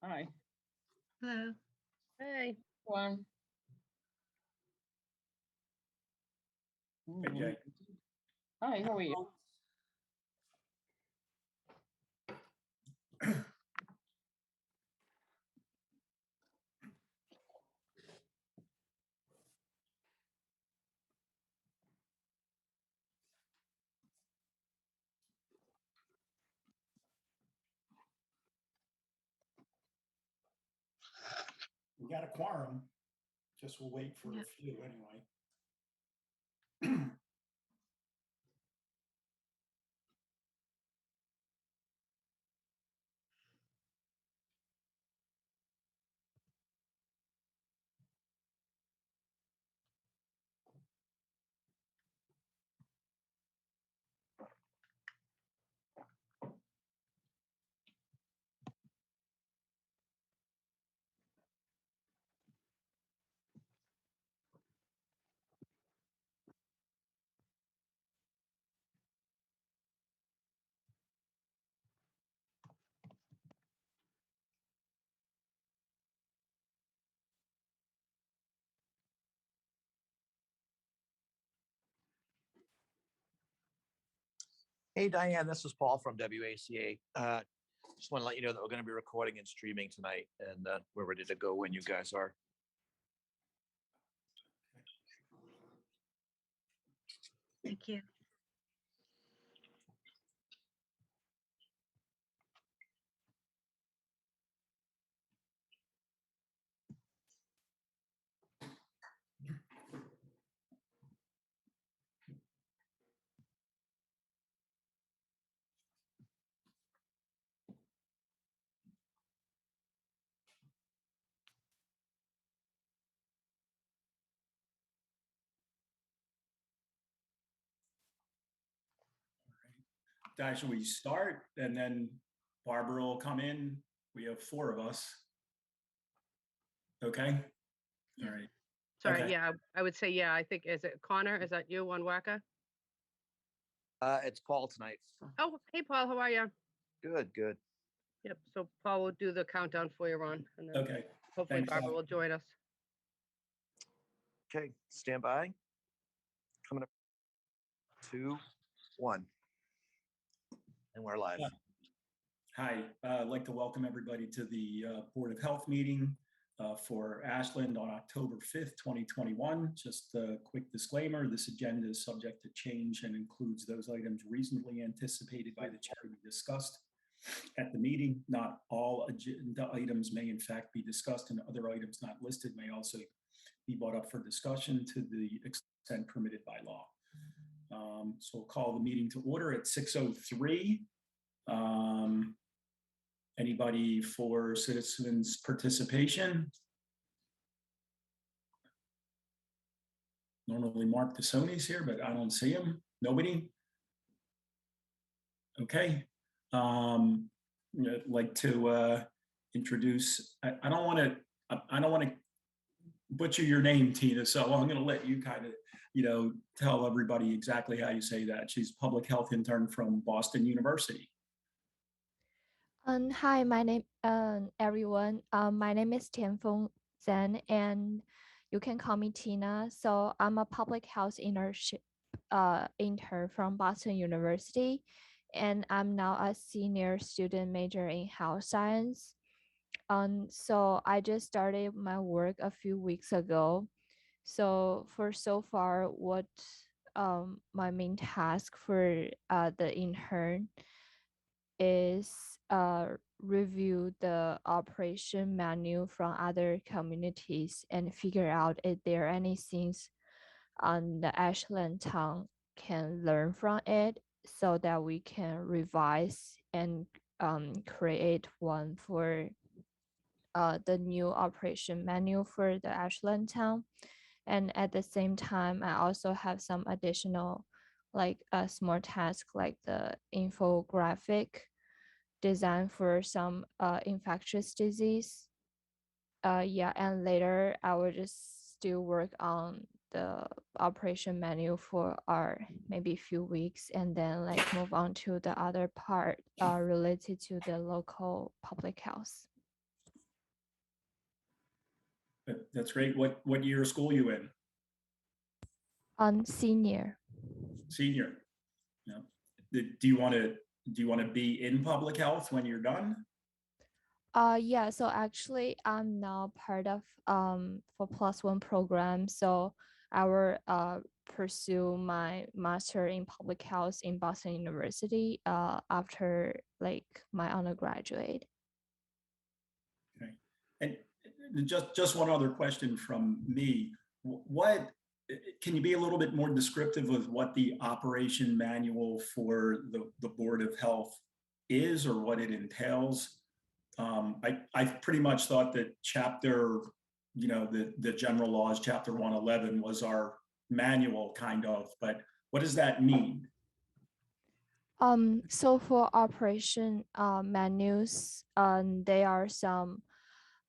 Hi. Hello. Hey. One. Hey, Jay. Hi, how are you? We got a quorum, just we'll wait for Yeah. a few anyway. Hey, Diane, this is Paul from WACA. Just want to let you know that we're going to be recording and streaming tonight, and we're ready to go when you guys are. Thank you. Should we start and then Barbara will come in? We have 4 of us. Okay. All right. Sorry, Okay. yeah, I would say, yeah, I think, is it Connor? Is that you on WACA? It's Paul tonight. Oh, hey, Paul, how are you? Good, good. Yep, so Paul will do the countdown for you, Ron, and then Okay. hopefully Thanks, Barbara will join us. Okay, stand by. Coming up. 2, 1. And we're live. Hi, I'd like to welcome everybody to the Board of Health meeting for Ashland on October 5th, 2021. Just a quick disclaimer, this agenda is subject to change and includes those items reasonably anticipated by the chair to be discussed at the meeting. Not all agenda items may in fact be discussed, and other items not listed may also be brought up for discussion to the extent permitted by law. So we'll call the meeting to order at 6:03. Anybody for citizens participation? Normally Mark Tassoni's here, but I don't see him. Nobody? Okay. I'd like to introduce, I don't want to butcher your name, Tina, so I'm going to let you kind of, tell everybody exactly how you say that. She's a public health intern from Boston University. Hi, my name, everyone. My name is Tianfeng Zhen, and you can call me Tina. So I'm a public health intern from Boston University, and I'm now a senior student major in health science. So I just started my work a few weeks ago. So far, what my main task for the intern is review the operation manual from other communities and figure out if there are any things on the Ashland town can learn from it so that we can revise and create one for the new operation manual for the Ashland town. And at the same time, I also have some additional like a small task like the infographic design for some infectious disease. And later I will just still work on the operation manual for our maybe few weeks, and then like move on to the other part related to the local public health. That's great. What year of school you in? Senior. Senior. Yeah. Do you want to be in public health when you're done? Yeah, so actually I'm now part of for +1 program. So I will pursue my master in public health in Boston University after like my undergraduate. Okay. And just one other question from me. What can you be a little bit more descriptive of what the operation manual for the Board of Health is, or what it entails? I pretty much thought that chapter, the general laws, chapter 111 was our manual kind of, but what does that mean? So for operation menus, there are some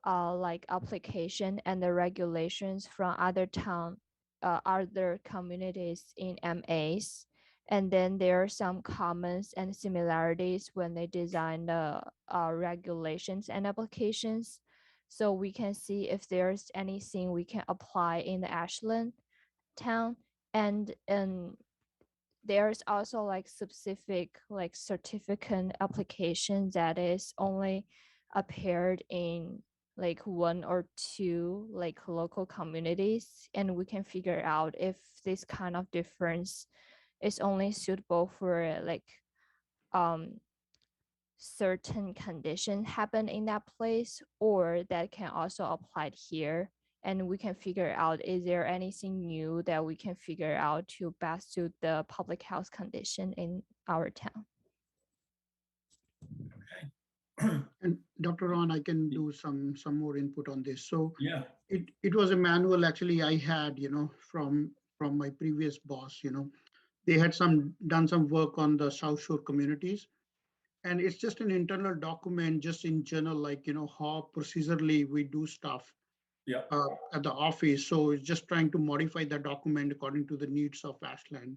like application and the regulations from other other communities in MAs. And then there are some comments and similarities when they design the regulations and applications. So we can see if there's anything we can apply in the Ashland town. And there's also like specific like certificate application that is only appeared in like 1 or 2 like local communities, and we can figure out if this kind of difference is only suitable for like certain condition happen in that place, or that can also apply here. And we can figure out, is there anything new that we can figure out to best suit the public health condition in our town? And Dr. Ron, I can do some more input on this. So Yeah. it was a manual actually I had, from my previous boss, they had done some work on the South Shore communities. And it's just an internal document, just in general, like, how procedurally we do stuff Yeah. at the office. So it's just trying to modify the document according to the needs of Ashland.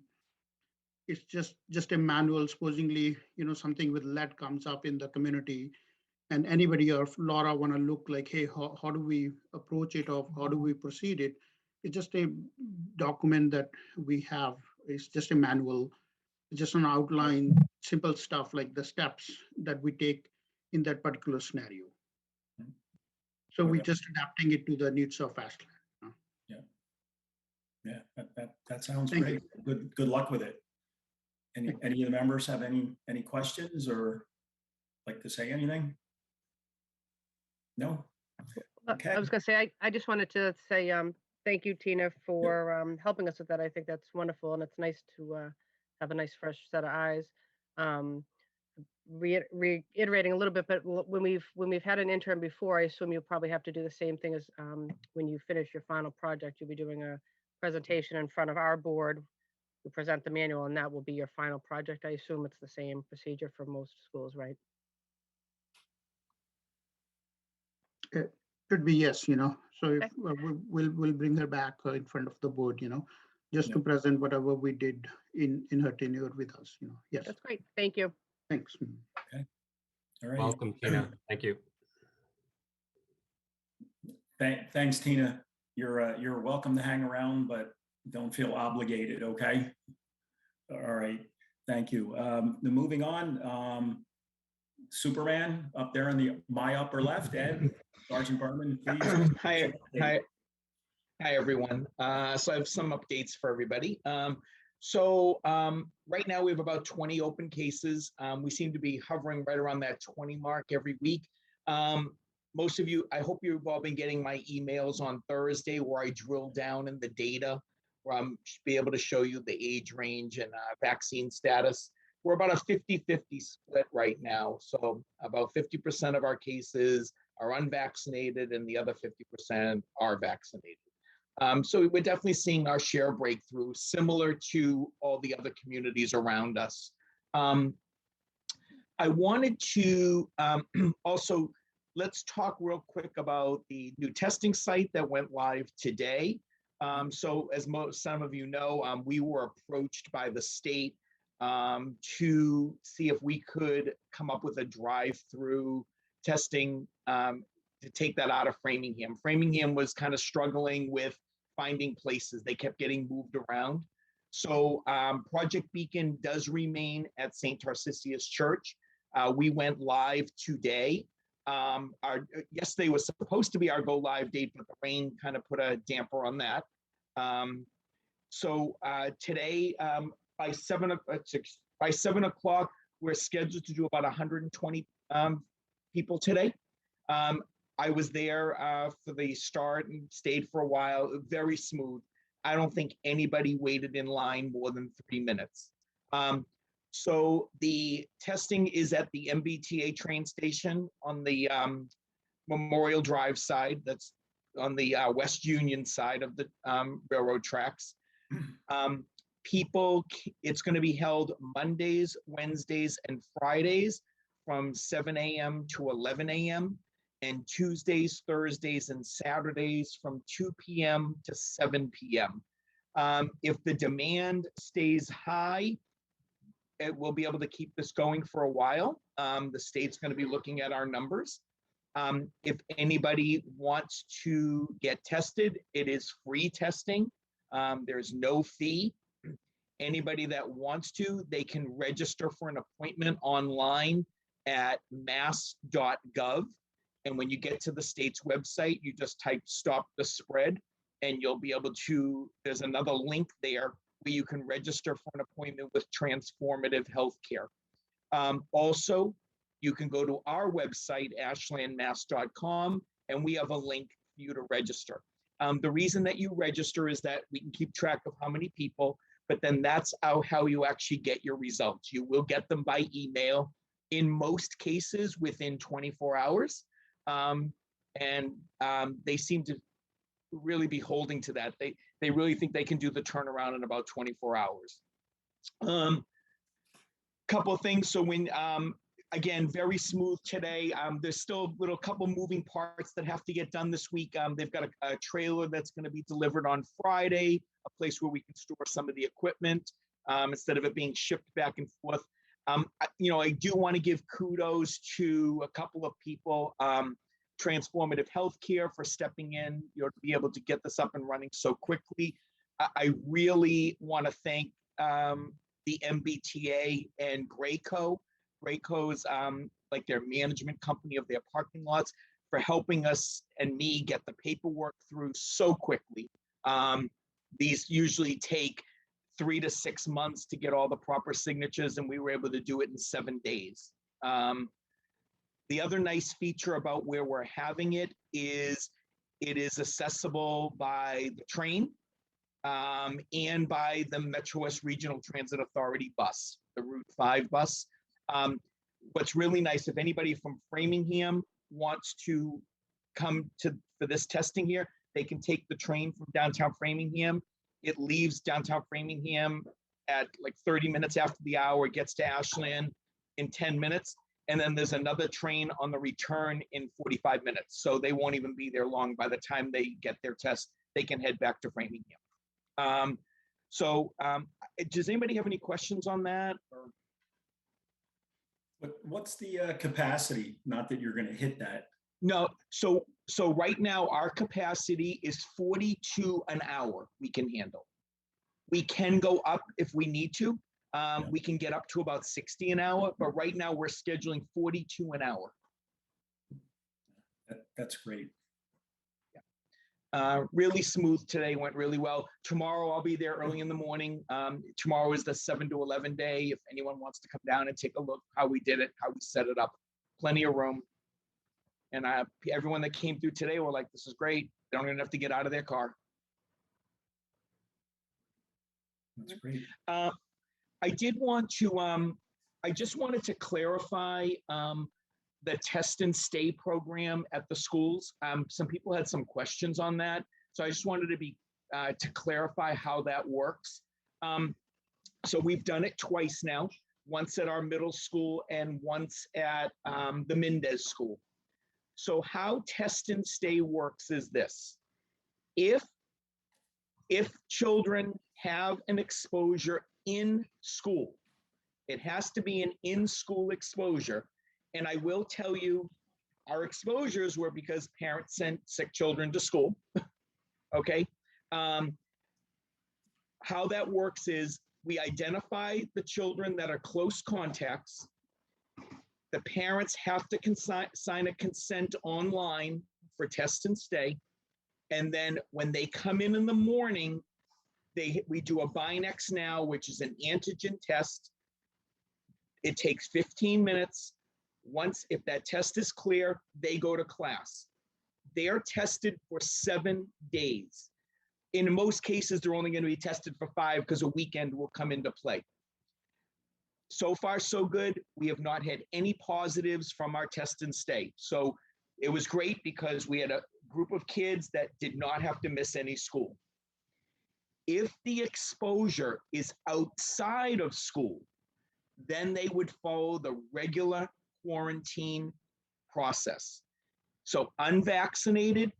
It's just a manual. Supposedly, something with lead comes up in the community, and anybody or Laura want to look like, hey, how do we approach it, or how do we proceed it? It's just a document that we have. It's just a manual, just an outline, simple stuff like the steps that we take in that particular scenario. So we're just adapting it to the needs of Ashland. Yeah, that sounds Thank great. Good luck with it. Any of the members have any questions or like to say anything? No? Okay. I was gonna say, I just wanted to say thank you, Tina, for helping us with that. I think that's wonderful, and it's nice to have a nice fresh set of eyes. Reiterating a little bit, but when we've had an intern before, I assume you'll probably have to do the same thing as when you finish your final project. You'll be doing a presentation in front of our board. You present the manual, and that will be your final project. I assume it's the same procedure for most schools, right? It could be, yes, So Okay. if, we'll bring her back in front of the board, just to Yeah. present whatever we did in her tenure with us, Yes, That's great. Thank you. thanks. All right. Welcome, Tina. Thank you. Thanks, Tina. You're welcome to hang around, but don't feel obligated, okay? All right, thank you. Moving on, Superman up there in my upper left, Ed, Sergeant Berman, please. Hi, everyone. So I have some updates for everybody. Right now we have about 20 open cases. We seem to be hovering right around that 20 mark every week. Most of you, I hope you've all been getting my emails on Thursday where I drill down in the data, where I'm be able to show you the age range and vaccine status. We're about a 50-50 split right now. So about 50% of our cases are unvaccinated and the other 50% are vaccinated. So we're definitely seeing our share breakthrough, similar to all the other communities around us. I wanted to also, let's talk real quick about the new testing site that went live today. So as some of you know, we were approached by the state to see if we could come up with a drive-through testing to take that out of Framingham. Framingham was kind of struggling with finding places. They kept getting moved around. So Project Beacon does remain at St. Tarcisius Church. We went live today. Yesterday was supposed to be our go live date, but the rain kind of put a damper on that. So today by 7 o'clock, we're scheduled to do about 120 people today. I was there for the start and stayed for a while, very smooth. I don't think anybody waited in line more than 3 minutes. So the testing is at the MBTA train station on the Memorial Drive side. That's on the West Union side of the railroad tracks. It's going to be held Mondays, Wednesdays, and Fridays from 7 a.m. to 11 a.m. and Tuesdays, Thursdays, and Saturdays from 2 p.m. to 7 p.m. If the demand stays high, we'll be able to keep this going for a while. The state's going to be looking at our numbers. If anybody wants to get tested, it is free testing. There's no fee. Anybody that wants to, they can register for an appointment online at mass.gov. And when you get to the state's website, you just type "stop the spread" and you'll be able to, there's another link there where you can register for an appointment with Transformative Healthcare. Also, you can go to our website, ashlandmass.com, and we have a link for you to register. The reason that you register is that we can keep track of how many people, but then that's how you actually get your results. You will get them by email, in most cases within 24 hours. They seem to really be holding to that. They really think they can do the turnaround in about 24 hours. Couple of things. So when, again, very smooth today. There's still a couple moving parts that have to get done this week. They've got a trailer that's going to be delivered on Friday, a place where we can store some of the equipment instead of it being shipped back and forth. I do want to give kudos to a couple of people, Transformative Healthcare for stepping in, to be able to get this up and running so quickly. I really want to thank the MBTA and Graco. Graco's like their management company of their parking lots for helping us and me get the paperwork through so quickly. These usually take 3 to 6 months to get all the proper signatures, and we were able to do it in 7 days. The other nice feature about where we're having it is accessible by the train and by the Metro West Regional Transit Authority bus, the Route 5 bus. What's really nice, if anybody from Framingham wants to come for this testing here, they can take the train from downtown Framingham. It leaves downtown Framingham at like 30 minutes after the hour, gets to Ashland in 10 minutes. And then there's another train on the return in 45 minutes. So they won't even be there long. By the time they get their test, they can head back to Framingham. Does anybody have any questions on that? Or? What's the capacity? Not that you're going to hit that. No. So right now our capacity is 42 an hour we can handle. We can go up if we need to. We can get up to about 60 an hour, but right now we're scheduling 42 an hour. That's great. Yeah. Really smooth today, went really well. Tomorrow I'll be there early in the morning. Tomorrow is the 7 to 11 day. If anyone wants to come down and take a look how we did it, how we set it up, plenty of room. And everyone that came through today were like, this is great. They don't even have to get out of their car. That's great. I just wanted to clarify the test and stay program at the schools. Some people had some questions on that. So I just wanted to clarify how that works. So we've done it twice now, once at our middle school and once at the Mendez school. So how test and stay works is this. If if children have an exposure in school, it has to be an in-school exposure. And I will tell you, our exposures were because parents sent sick children to school. Okay. How that works is we identify the children that are close contacts. The parents have to sign a consent online for test and stay. And then when they come in the morning, we do a Binex Now, which is an antigen test. It takes 15 minutes. If that test is clear, they go to class. They are tested for 7 days. In most cases, they're only going to be tested for 5 because a weekend will come into play. So far, so good. We have not had any positives from our test and stay. So it was great because we had a group of kids that did not have to miss any school. If the exposure is outside of school, then they would follow the regular quarantine process. So unvaccinated,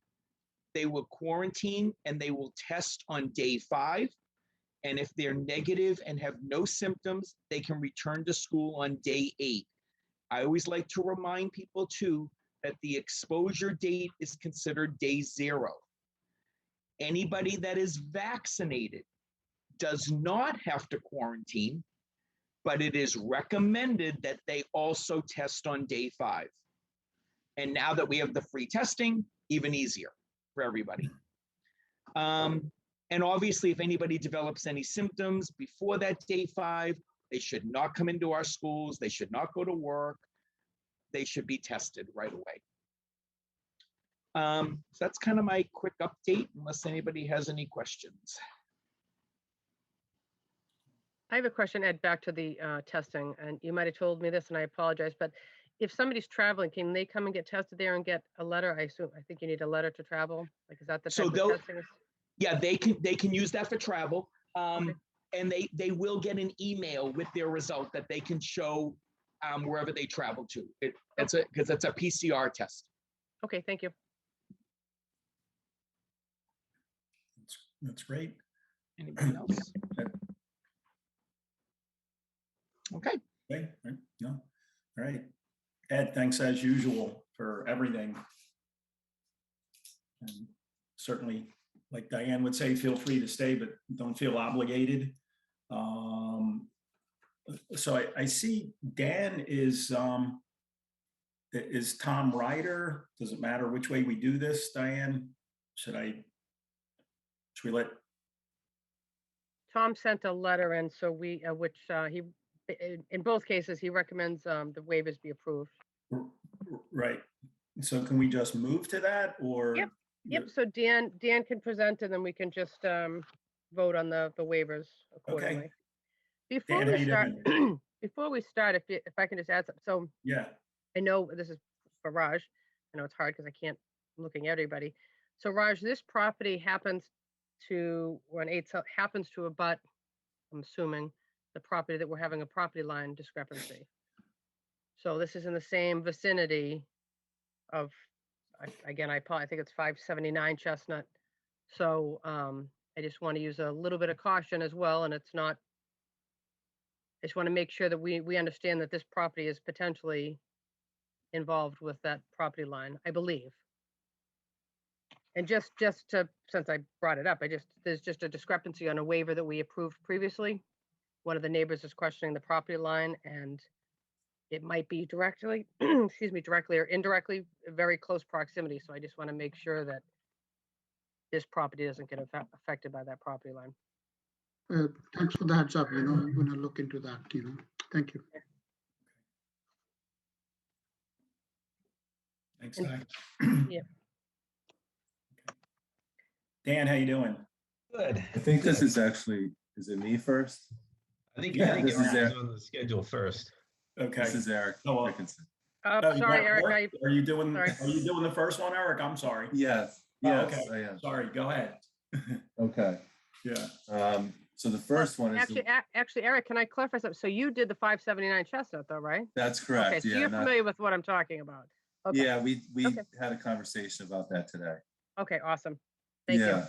they will quarantine and they will test on day 5. And if they're negative and have no symptoms, they can return to school on day 8. I always like to remind people too that the exposure date is considered day 0. Anybody that is vaccinated does not have to quarantine, but it is recommended that they also test on day 5. And now that we have the free testing, even easier for everybody. And obviously, if anybody develops any symptoms before that day 5, they should not come into our schools. They should not go to work. They should be tested right away. So that's kind of my quick update, unless anybody has any questions. I have a question, Ed, back to the testing, and you might have told me this, and I apologize, but if somebody's traveling, can they come and get tested there and get a letter? I think you need a letter to travel. Like, is that the type of testing? Yeah, they can use that for travel, okay. And they will get an email with their result that they can show wherever they travel to. Because it's a PCR test. Okay, thank you. That's great. Anybody else? Okay. Okay. No. All right. Ed, thanks as usual for everything. And certainly, like Diane would say, feel free to stay, but don't feel obligated. So I see Dan is Tom Ryder. Does it matter which way we do this, Diane? Should we let? Tom sent a letter in, so he in both cases, he recommends the waivers be approved. Right. So can we just move to that, or? Yep. So Dan can present, and then we can just vote on the waivers accordingly. Okay. Before we start, if I can just add something. So yeah, I know this is for Raj. I know it's hard because I can't. I'm looking at everybody. So Raj, this property happens to abut, I'm assuming, the property that we're having a property line discrepancy. So this is in the same vicinity of, again, I think it's 579 Chestnut. So I just want to use a little bit of caution as well. And it's not, I just want to make sure that we understand that this property is potentially involved with that property line, I believe. And just to, since I brought it up, there's just a discrepancy on a waiver that we approved previously. One of the neighbors is questioning the property line, and it might be directly, directly or indirectly, very close proximity. So I just want to make sure that this property doesn't get affected by that property line. Thanks for the heads up. I'm going to look into that. Thank you. Thanks, Doc. Yeah. Dan, how you doing? Good. I think this is actually, is it me first? I think this is Eric is on the schedule first. Okay. This is Eric Dickinson. Sorry, Eric. Are you doing the first one, Eric? I'm sorry. Yes. Yes, Okay. I am. Sorry, go ahead. Okay. Yeah. So the first one is actually, Eric, can I clarify something? So you did the 579 Chestnut, though, right? that's correct. Okay, so you're familiar with what I'm talking about. Okay. Yeah, we had a conversation about that today. Okay, awesome. Thank you.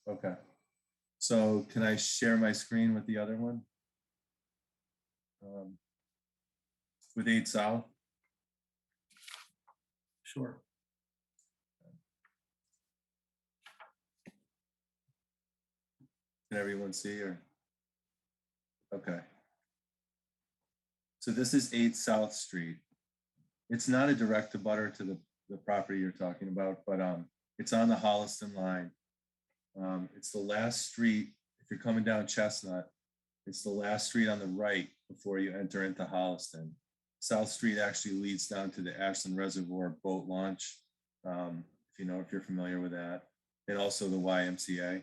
Okay. So can I share my screen with the other one? With 8 South? Sure. Can everyone see or? Okay. So this is 8 South Street. It's not a direct abutter to the property you're talking about, but it's on the Holliston line. It's the last street, if you're coming down Chestnut, it's the last street on the right before you enter into Holliston. South Street actually leads down to the Ashland Reservoir boat launch, if you're familiar with that, and also the YMCA.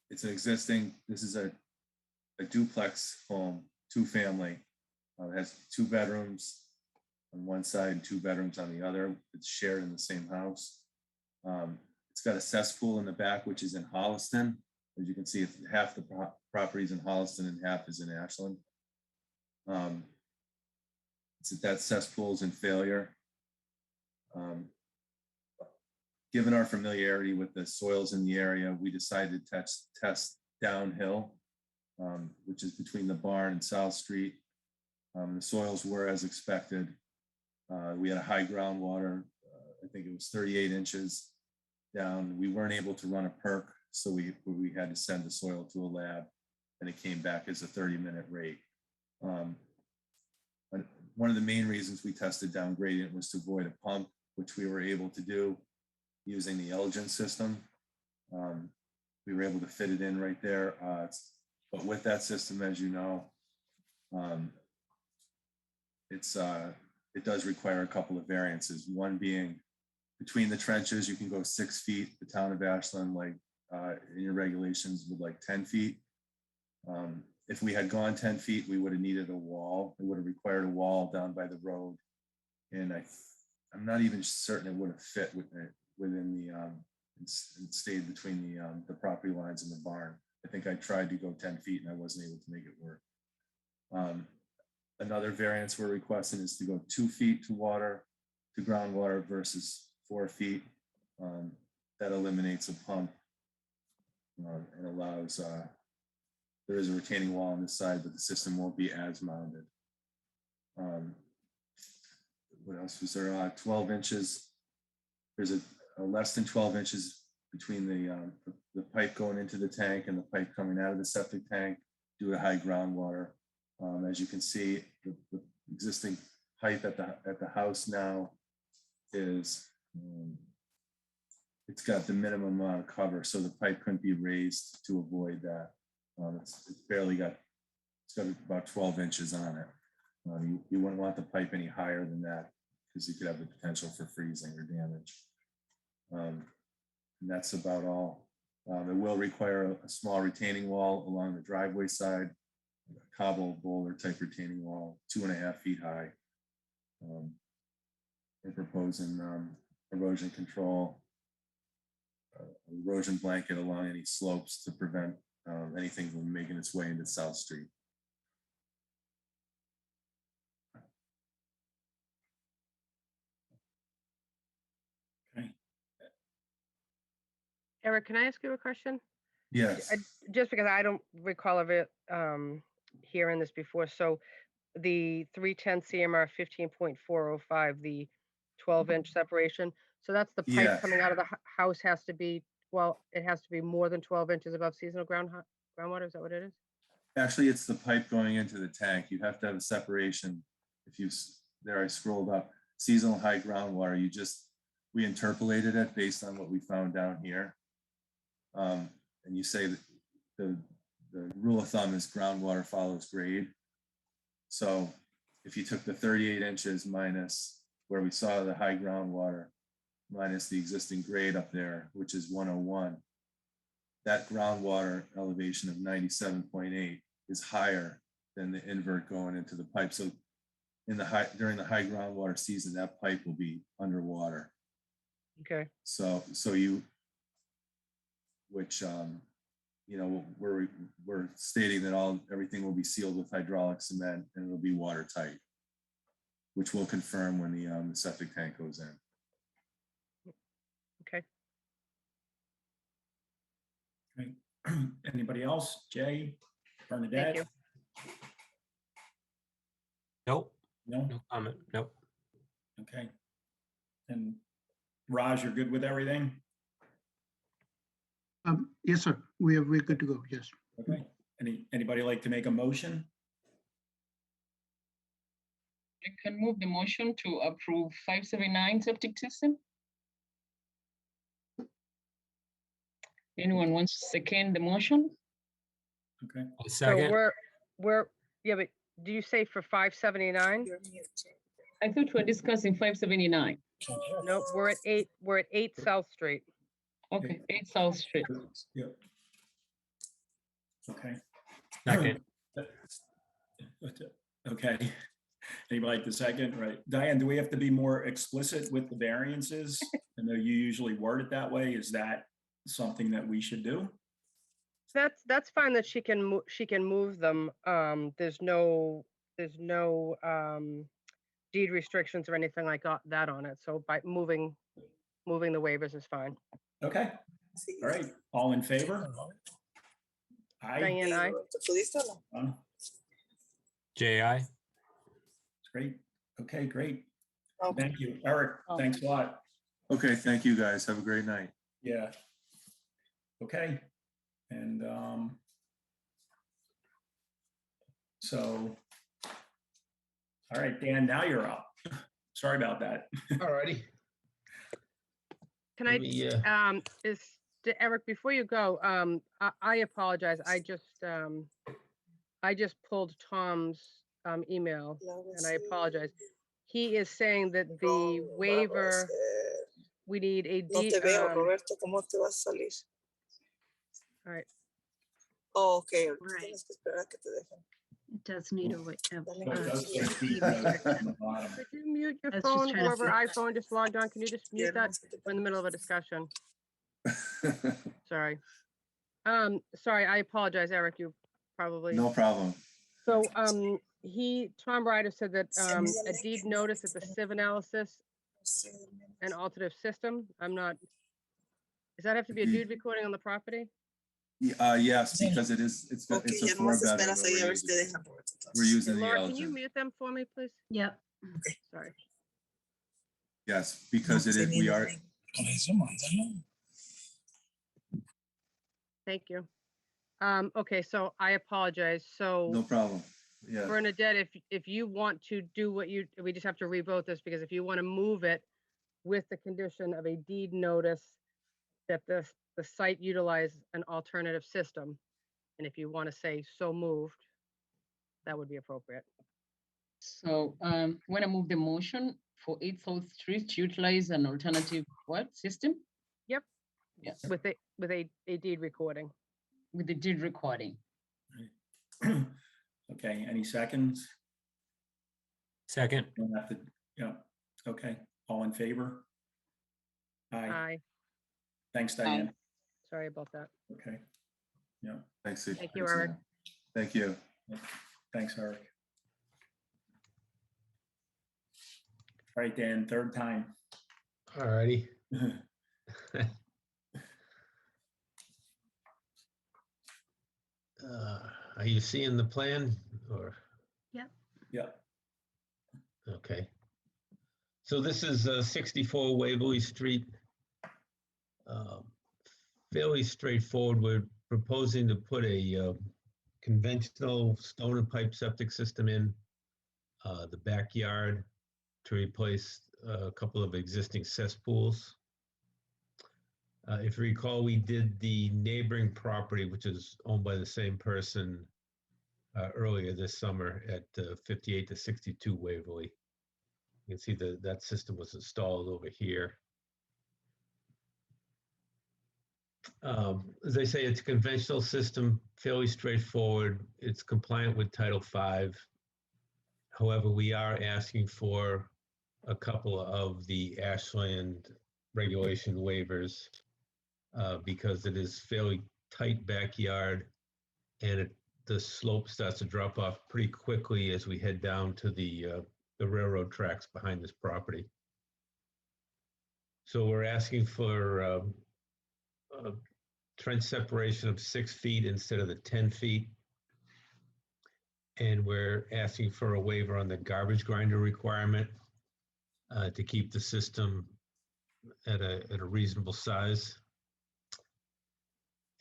It's an existing, this is a duplex home, 2-family. It has 2 bedrooms on one side and 2 bedrooms on the other. It's shared in the same house. It's got a cesspool in the back, which is in Holliston. As you can see, it's half the properties in Holliston and half is in Ashland. That cesspool is in failure. Given our familiarity with the soils in the area, we decided to test downhill, which is between the barn and South Street. The soils were as expected. We had a high groundwater. I think it was 38 inches down. We weren't able to run a perk, so we had to send the soil to a lab, and it came back as a 30-minute rate. One of the main reasons we tested down gradient was to avoid a pump, which we were able to do using the Elgin system. We were able to fit it in right there. But with that system, as you know, it does require a couple of variances. One being between the trenches, you can go 6 feet. The town of Ashland, in your regulations, would like 10 feet. If we had gone 10 feet, we would have needed a wall. It would have required a wall down by the road. And I'm not even certain it would have fit within the, and stayed between the property lines and the barn. I think I tried to go 10 feet and I wasn't able to make it work. Another variance we're requesting is to go 2 feet to groundwater versus 4 feet. That eliminates a pump and allows, there is a retaining wall on this side, but the system won't be as mounded. What else was there? 12 inches. There's a less than 12 inches between the pipe going into the tank and the pipe coming out of the septic tank due to high groundwater. As you can see, the existing pipe at the house now is, it's got the minimum amount of cover, so the pipe couldn't be raised to avoid that. It's got about 12 inches on it. You wouldn't want the pipe any higher than that because you could have the potential for freezing or damage. And that's about all. It will require a small retaining wall along the driveway side, a cobble boulder type retaining wall, 2.5 feet high. We're proposing erosion control, erosion blanket along any slopes to prevent anything from making its way into South Street. Okay. Eric, can I ask you a question? Yes. Just because I don't recall of it hearing this before. So the 310 CMR 15.405, the 12-inch separation. So that's the pipe Yes. coming out of the house has to be, well, it has to be more than 12 inches above seasonal groundwater. Is that what it is? Actually, it's the pipe going into the tank. You have to have a separation. There I scrolled up, seasonal high groundwater, we interpolated it based on what we found down here. And you say that the rule of thumb is groundwater follows grade. So if you took the 38 inches minus where we saw the high groundwater, minus the existing grade up there, which is 101, that groundwater elevation of 97.8 is higher than the invert going into the pipe. So during the high groundwater season, that pipe will be underwater. Okay. So we're stating that everything will be sealed with hydraulic cement and it'll be watertight, which we'll confirm when the septic tank goes in. Okay. Anybody else? Jay, Thank Bernadette? you. Nope, No? no comment, nope. Okay. And Raj, you're good with everything? Yes, sir. We're good to go. Yes. Okay. Anybody like to make a motion? I can move the motion to approve 579 septic system. Anyone wants to second the motion? Okay. A So second, yeah, but do you say for 579? I thought we were discussing 579. No, we're at 8 South Street. Okay, 8 South Street. Yep. Okay. second, Okay. Anybody like the second? Right. Diane, do we have to be more explicit with the variances? I know you usually word it that way. Is that something that we should do? That's fine that she can move them. There's no deed restrictions or anything like that on it. So by moving the waivers is fine. Okay. All right. All in favor? Aye. Diane, aye. JI. Great. Okay, great. Thank you. Eric, thanks a lot. Okay, thank you, guys. Have a great night. Yeah. Okay. And so, all right, Dan, now you're up. Sorry about that. All righty. Can Let me, Eric, before you go, I apologize. I just pulled Tom's email and I apologize. He is saying that the waiver, we need a deed. Roberto, ¿cómo te vas a salir? All right. Oh, okay. Right. Tienes que esperar a que te dejen. It does need a wait. So it does say deed notice on the bottom. Could you mute your I was just phone, trying to whoever flip. iPhone just logged on? Can you just mute that? We're in the middle of a discussion. Sorry. Sorry, I apologize, Eric. You probably. No problem. So, Tom Ryder said that, a deed notice at the sieve analysis and alternative system. Does that have to be a deed recording on the property? Yes, because it's Okay, a ya four nomás bedroom. esperas ahí a ver si te dejan, Roberto. We're using the Laura, can you Elgin. mute them for me, please? Yep. Sorry. Yes, because it is, we are, Thank you. Okay, so I apologize. no So problem. Yeah, Bernadette, if you want to do we just have to revote this because if you want to move it with the condition of a deed notice that the site utilize an alternative system, and if you want to say so moved, that would be appropriate. So when I move the motion for 8 South Street to utilize an alternative what system? Yep. Yes, With a deed recording. with the deed recording. Okay, any seconds? Second, Don't have to, yeah, okay, all in favor? Aye, Aye. thanks, Diane. Sorry about that. Okay, yeah, thanks. Thank you, thanks, Eric. Ian. Thank you. thanks, Eric. All right, Dan, third time. All righty. Are you seeing the plan or? Yeah, Okay. So this is 64 Waverly Street. Fairly straightforward. We're proposing to put a conventional stone and pipe septic system in the backyard to replace a couple of existing cesspools. If you recall, we did the neighboring property, which is owned by the same person, earlier this summer at 58 to 62 Waverly. You can see that system was installed over here. As I say, it's a conventional system, fairly straightforward. It's compliant with Title V. However, we are asking for a couple of the Ashland regulation waivers because it is fairly tight backyard and the slope starts to drop off pretty quickly as we head down to the railroad tracks behind this property. So we're asking for trench separation of 6 feet instead of the 10 feet. And we're asking for a waiver on the garbage grinder requirement to keep the system at a reasonable size.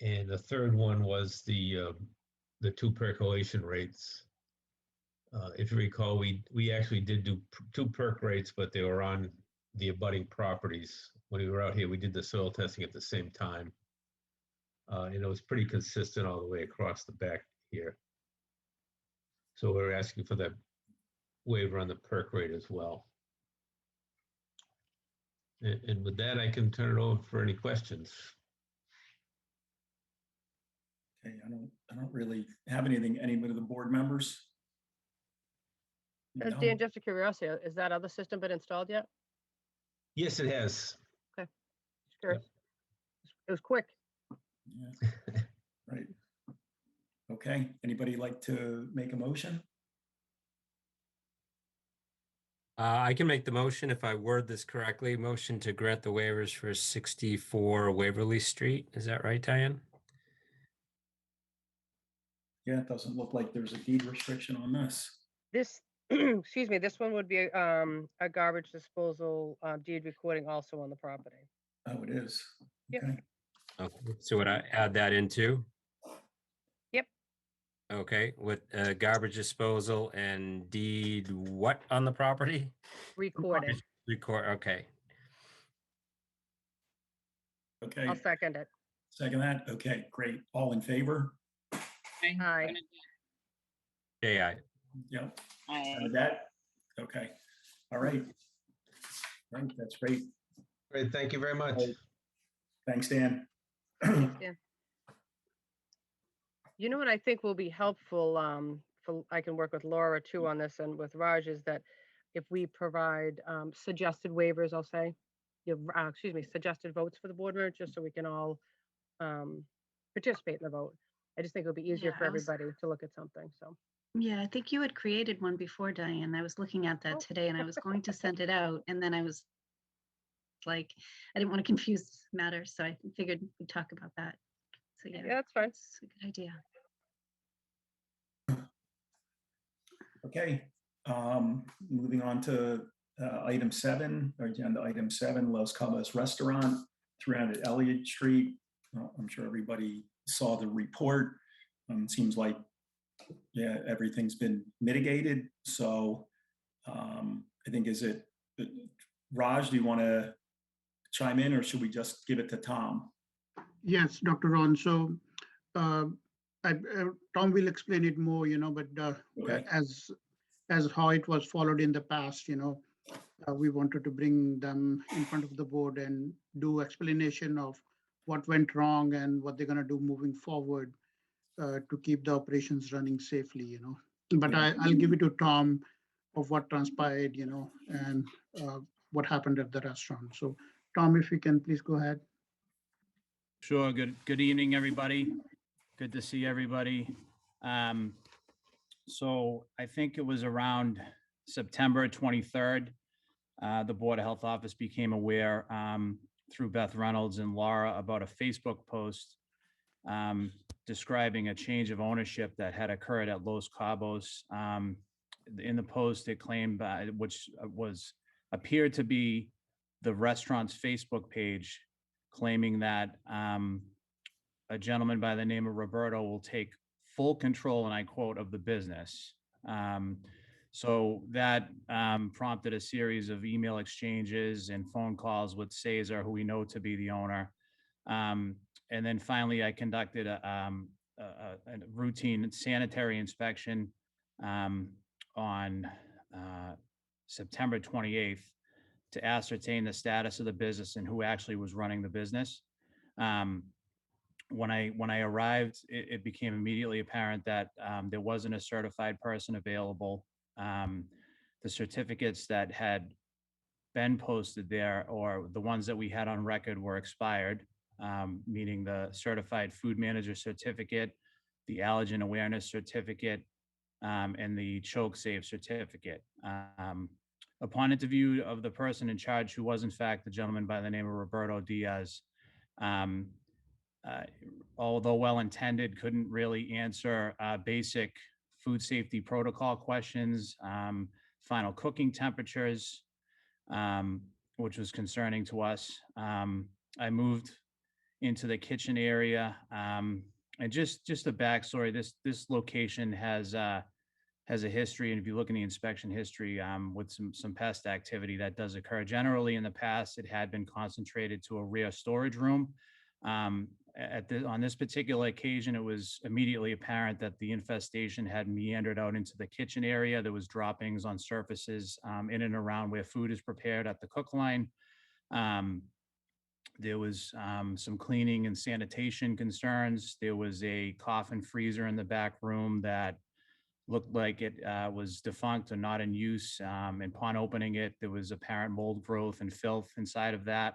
And the third one was the 2 percolation rates. If you recall, we actually did do 2 perk rates, but they were on the abutting properties. When we were out here, we did the soil testing at the same time. And it was pretty consistent all the way across the back here. So we're asking for that waiver on the perk rate as well. And with that, I can turn it over for any questions. Okay, I don't really have anything, anybody of the board members? No? Dan, just a curiosity, is that other system been installed yet? Yes, it has. Just curious. It was quick. Yeah. Right. Okay, anybody like to make a motion? I can make the motion if I word this correctly. Motion to grant the waivers for 64 Waverly Street. Is that right, Diane? Yeah, it doesn't look like there's a deed restriction on this. This, excuse me, this one would be a garbage disposal deed recording also on the property. Oh, it is. Yep. Okay. Okay. So would I add that into? Yep. Okay, with garbage disposal and deed what on the property? Recording. Record, okay. Okay, I'll second it. second that. Okay, great. All in favor? Aye. AI. Yep. Aye. That? Okay. All right. Right, that's great. Great, thank you very much. Thanks, Dan. Yeah. You know what I think will be helpful, I can work with Laura too on this and with Raj, is that if we provide suggested waivers, I'll say, excuse me, suggested votes for the board members, just so we can all participate in the vote. I just think it'll be easier Yeah, for I was- everybody to look at something, so. Yeah, I think you had created one before, Diane. I was looking at that Oh. today and I was going to send it out and then I was like, I didn't want to confuse matters, so I figured we'd talk about that. So Yeah, yeah, that's fine. it's a good idea. Okay, moving on to item 7, or agenda item 7, Los Cabos Restaurant, 300 Elliott Street. I'm sure everybody saw the report. Seems like, yeah, everything's been mitigated. So I think, is it, Raj, do you want to chime in or should we just give it to Tom? Yes, Dr. Ron. So Tom will explain it more, but Okay. as how it was followed in the past, we wanted to bring them in front of the board and do explanation of what went wrong and what they're going to do moving forward to keep the operations running safely, But Yeah. I'll give it to Tom of what transpired, and what happened at the restaurant. So Tom, if you can please go ahead. Sure. Good evening, everybody. Good to see everybody. So I think it was around September 23rd, the Board of Health Office became aware through Beth Reynolds and Laura about a Facebook post describing a change of ownership that had occurred at Los Cabos. In the post, it claimed, which appeared to be the restaurant's Facebook page, claiming that a gentleman by the name of Roberto will take full control, and I quote, of the business. So that prompted a series of email exchanges and phone calls with Cesar, who we know to be the owner. And then finally, I conducted a routine sanitary inspection on September 28th to ascertain the status of the business and who actually was running the business. When I arrived, it became immediately apparent that there wasn't a certified person available. The certificates that had been posted there, or the ones that we had on record, were expired, meaning the certified food manager certificate, the allergen awareness certificate, and the choke save certificate. Upon interview of the person in charge, who was in fact the gentleman by the name of Roberto Diaz, although well-intended, couldn't really answer basic food safety protocol questions, final cooking temperatures, which was concerning to us. I moved into the kitchen area, and just a backstory. This location has a history, and if you look in the inspection history, with some pest activity that does occur. Generally, in the past, it had been concentrated to a rear storage room. On this particular occasion, it was immediately apparent that the infestation had meandered out into the kitchen area. There was droppings on surfaces in and around where food is prepared at the cook line. There was some cleaning and sanitation concerns. There was a coffin freezer in the back room that looked like it was defunct or not in use. And upon opening it, there was apparent mold growth and filth inside of that.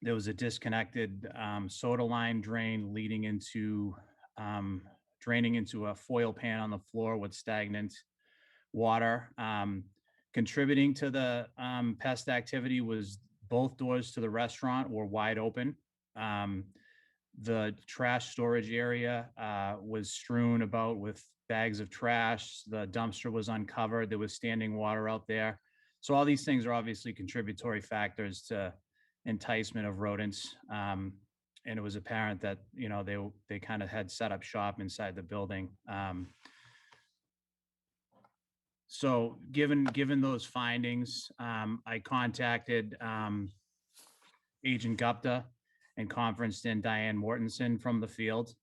There was a disconnected soda line drain leading into draining into a foil pan on the floor with stagnant water. Contributing to the pest activity was both doors to the restaurant were wide open. The trash storage area was strewn about with bags of trash. The dumpster was uncovered. There was standing water out there. So all these things are obviously contributory factors to enticement of rodents. And it was apparent that, you know, they kind of had set up shop inside the building. So given those findings, I contacted Agent Gupta and conferenced in Diane Mortensen from the field.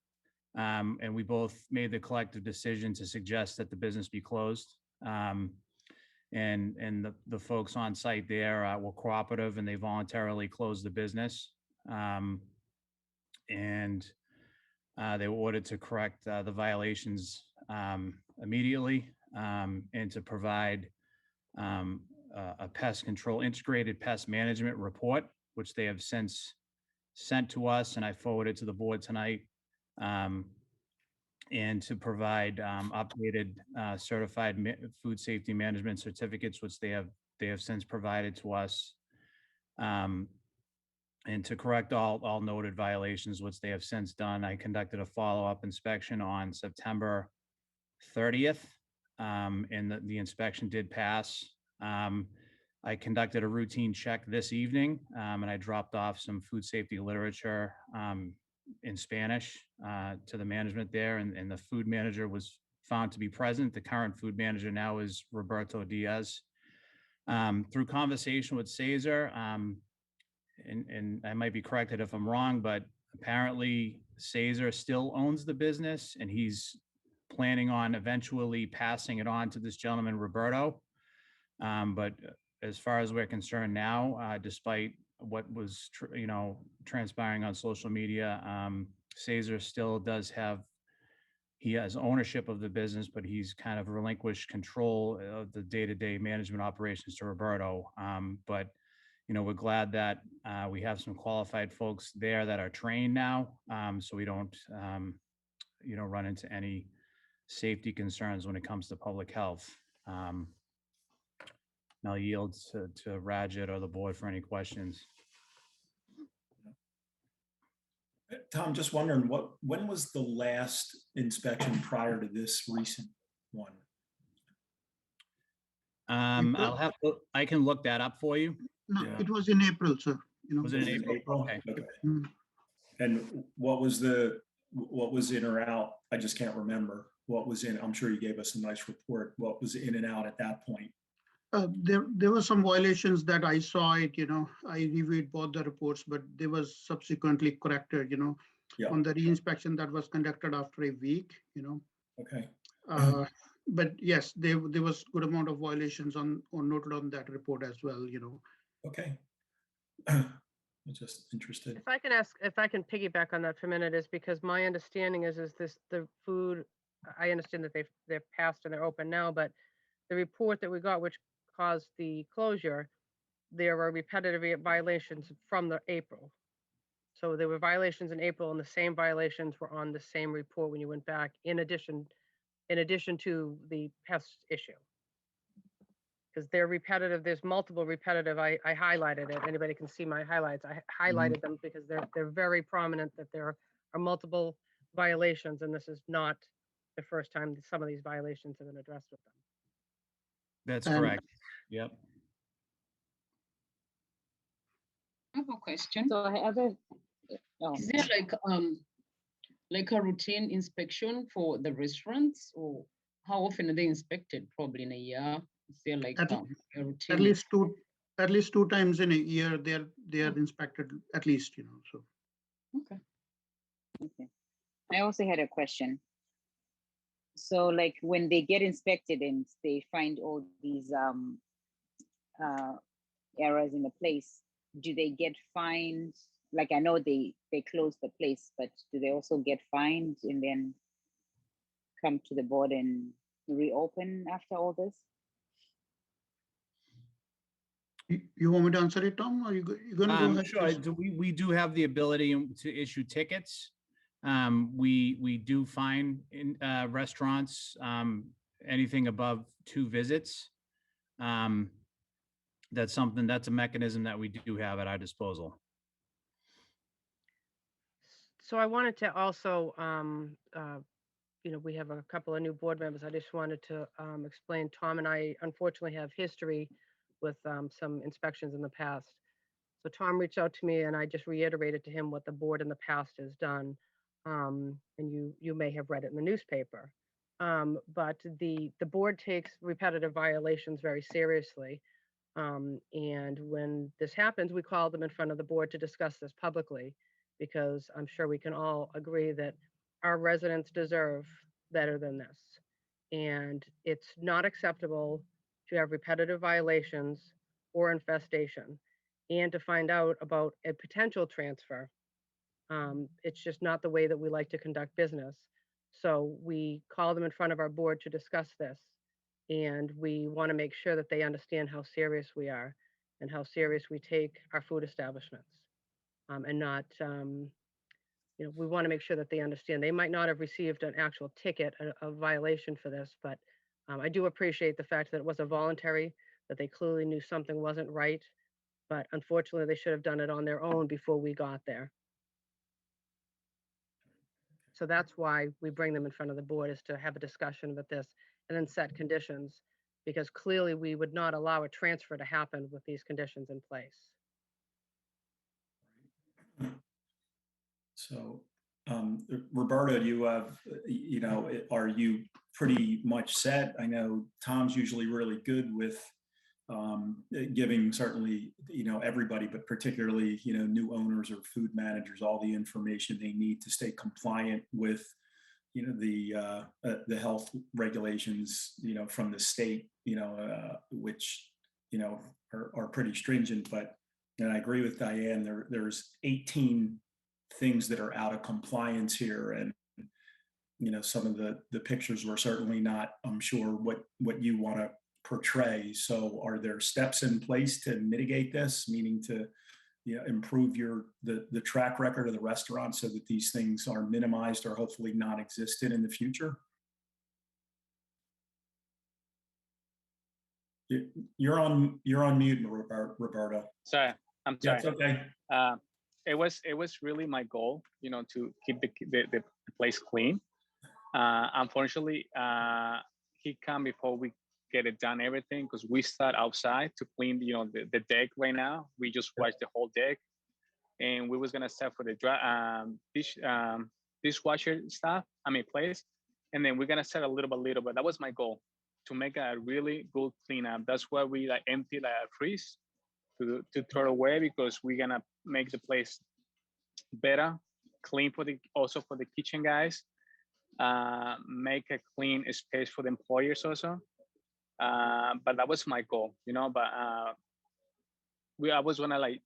And we both made the collective decision to suggest that the business be closed. And the folks on site there were cooperative, and they voluntarily closed the business. And they were ordered to correct the violations immediately, and to provide a pest control integrated pest management report, which they have since sent to us, and I forwarded to the board tonight. And to provide updated certified food safety management certificates, which they have since provided to us, and to correct all noted violations, which they have since done. I conducted a follow-up inspection on September 30th, and the inspection did pass. I conducted a routine check this evening, and I dropped off some food safety literature in Spanish to the management there, and the food manager was found to be present. The current food manager now is Roberto Diaz. Through conversation with Cesar, and I might be corrected if I'm wrong, but apparently Cesar still owns the business, and he's planning on eventually passing it on to this gentleman, Roberto. But as far as we're concerned now, despite what was, transpiring on social media, Cesar still does he has ownership of the business, but he's kind of relinquished control of the day-to-day management operations to Roberto. But, we're glad that we have some qualified folks there that are trained now, so we don't, run into any safety concerns when it comes to public health. I'll yield to Rajat or the board for any questions. Tom, just wondering, when was the last inspection prior to this recent one? I can look that up for you. No, Yeah. it was in April, sir. Was it in April? Okay. Mm. And what was in or out? I just can't remember what was in. I'm sure you gave us a nice report. What was in and out at that point? There were some violations that I saw it, I reviewed both the reports, but they was subsequently corrected, Yeah. on the reinspection that was conducted after a week, Okay. But yes, there was good amount of violations noted on that report as well, Okay. I'm just interested. If I can piggyback on that for a minute, is because my understanding is the food, I understand that they're passed and they're open now, but the report that we got, which caused the closure, there were repetitive violations from the April. So there were violations in April, and the same violations were on the same report when you went back, in addition to the pest issue. because they're repetitive. There's multiple repetitive. I highlighted it. Anybody can see my highlights. I highlighted them because they're very prominent that there are multiple violations, and this is not the first time that some of these violations have been addressed with them. That's And- correct. Yep. I have a question. So I have a, oh, Is there like a routine inspection for the restaurants, or how often are they inspected? Probably in a year. Is there like At- a routine? At least two times in a year, they are inspected at least, so. Okay. okay. I also had a question. So like when they get inspected and they find all these errors in the place, do they get fined? Like I know they close the place, but do they also get fined and then come to the board and reopen after all this? You want me to answer it, Tom, or you gonna go ahead? Sure. first? We do have the ability to issue tickets. We do fine in restaurants anything above 2 visits. That's a mechanism that we do have at our disposal. So I wanted to also, we have a couple of new board members. I just wanted to explain, Tom and I unfortunately have history with some inspections in the past. So Tom reached out to me and I just reiterated to him what the board in the past has done. And you may have read it in the newspaper. But the board takes repetitive violations very seriously. And when this happens, we call them in front of the board to discuss this publicly, because I'm sure we can all agree that our residents deserve better than this. And it's not acceptable to have repetitive violations or infestation, and to find out about a potential transfer. It's just not the way that we like to conduct business. So we call them in front of our board to discuss this. And we want to make sure that they understand how serious we are and how serious we take our food establishments. And not, we want to make sure that they understand. They might not have received an actual ticket, a violation for this, but I do appreciate the fact that it was a voluntary, that they clearly knew something wasn't right, but unfortunately they should have done it on their own before we got there. So that's why we bring them in front of the board, is to have a discussion about this and then set conditions, because clearly we would not allow a transfer to happen with these conditions in place. So, Roberta, you have, are you pretty much set? I know Tom's usually really good with giving certainly, everybody, but particularly, new owners or food managers, all the information they need to stay compliant with, the health regulations, from the state, which, are pretty stringent. But, and I agree with Diane, there's 18 things that are out of compliance here. And, some of the pictures were certainly not, I'm sure, what you want to portray. So are there steps in place to mitigate this, meaning to improve the track record of the restaurant so that these things are minimized or hopefully non-existent in the future? You're on mute, Roberta. Sorry, I'm sorry. That's okay. It was really my goal, to keep the place clean. Unfortunately, he come before we get it done, everything, because we start outside to clean, the deck right now. We just washed the whole deck, and we was gonna start for the dishwasher stuff. Place, and then we're gonna start a little bit. That was my goal, to make a really good cleanup. That's why we empty a freeze to throw away, because we're gonna make the place better, clean also for the kitchen guys. Make a clean space for the employers also. But that was my goal, but I was gonna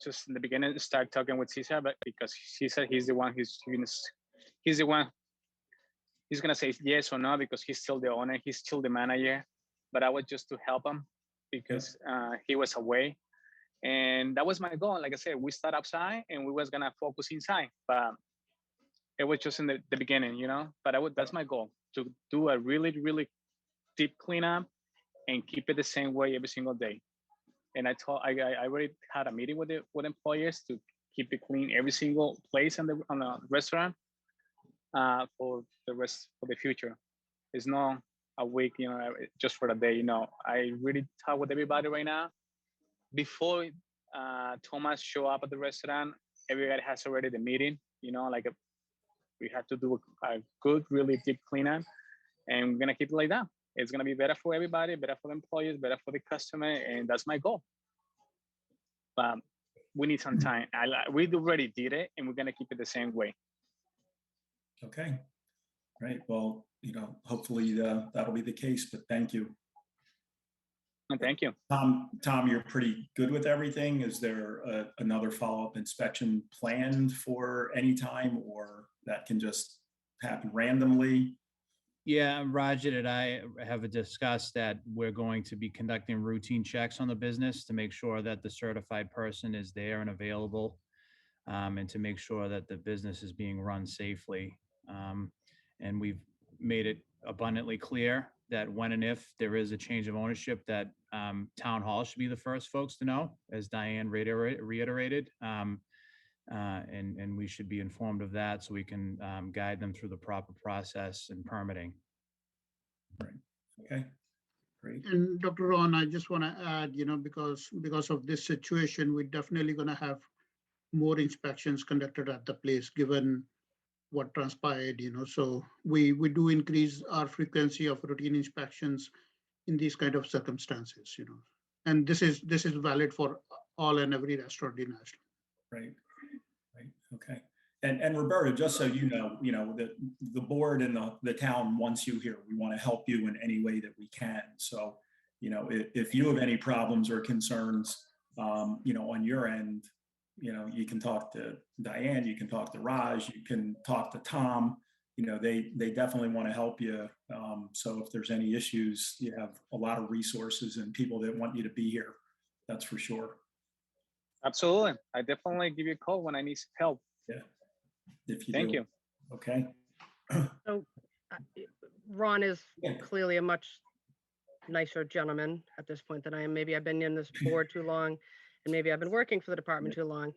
just in the beginning start talking with Cesar, but because Cesar, he's the one he's gonna say yes or no, because he's still the owner, he's still the manager. But I was just to help him because he was away. And that was my goal. Like I said, we start outside and we was gonna focus inside, but it was just in the beginning, but that's my goal, to do a really, really deep cleanup and keep it the same way every single day. And I already had a meeting with employers to keep it clean every single place on the restaurant for the future. It's not a week, just for the day. I really talk with everybody right now. Before Thomas show up at the restaurant, everybody has already the meeting. We have to do a good, really deep cleanup, and we're gonna keep it like that. It's gonna be better for everybody, better for the employees, better for the customer, and that's my goal. But we need some time. We already did it, and we're gonna keep it the same way. Okay, great. Well, hopefully that'll be the case, but thank you. Thank you. Tom, you're pretty good with everything. Is there another follow-up inspection planned for any time, or that can just happen randomly? Yeah, Roger and I have discussed that we're going to be conducting routine checks on the business to make sure that the certified person is there and available, and to make sure that the business is being run safely. And we've made it abundantly clear that when and if there is a change of ownership, that town hall should be the first folks to know, as Diane reiterated. And we should be informed of that so we can guide them through the proper process and permitting. Right. Okay. Great. And Dr. Ron, I just want to add, because of this situation, we're definitely going to have more inspections conducted at the place, given what transpired, so we do increase our frequency of routine inspections in these kind of circumstances, and this is valid for all and every restaurant in Ashland. Right. Okay. And Roberta, just so you know, the board and the town wants you here. We want to help you in any way that we can. So, if you have any problems or concerns, on your end, you can talk to Diane, you can talk to Raj, you can talk to Tom. They definitely want to help you. So if there's any issues, you have a lot of resources and people that want you to be here. That's for sure. Absolutely. I definitely give you a call when I need help. Yeah. If you Thank do. you. Okay. So Ron is clearly a much nicer gentleman at this point than I am. Maybe I've been in this board too long, and maybe I've been working for the department too long.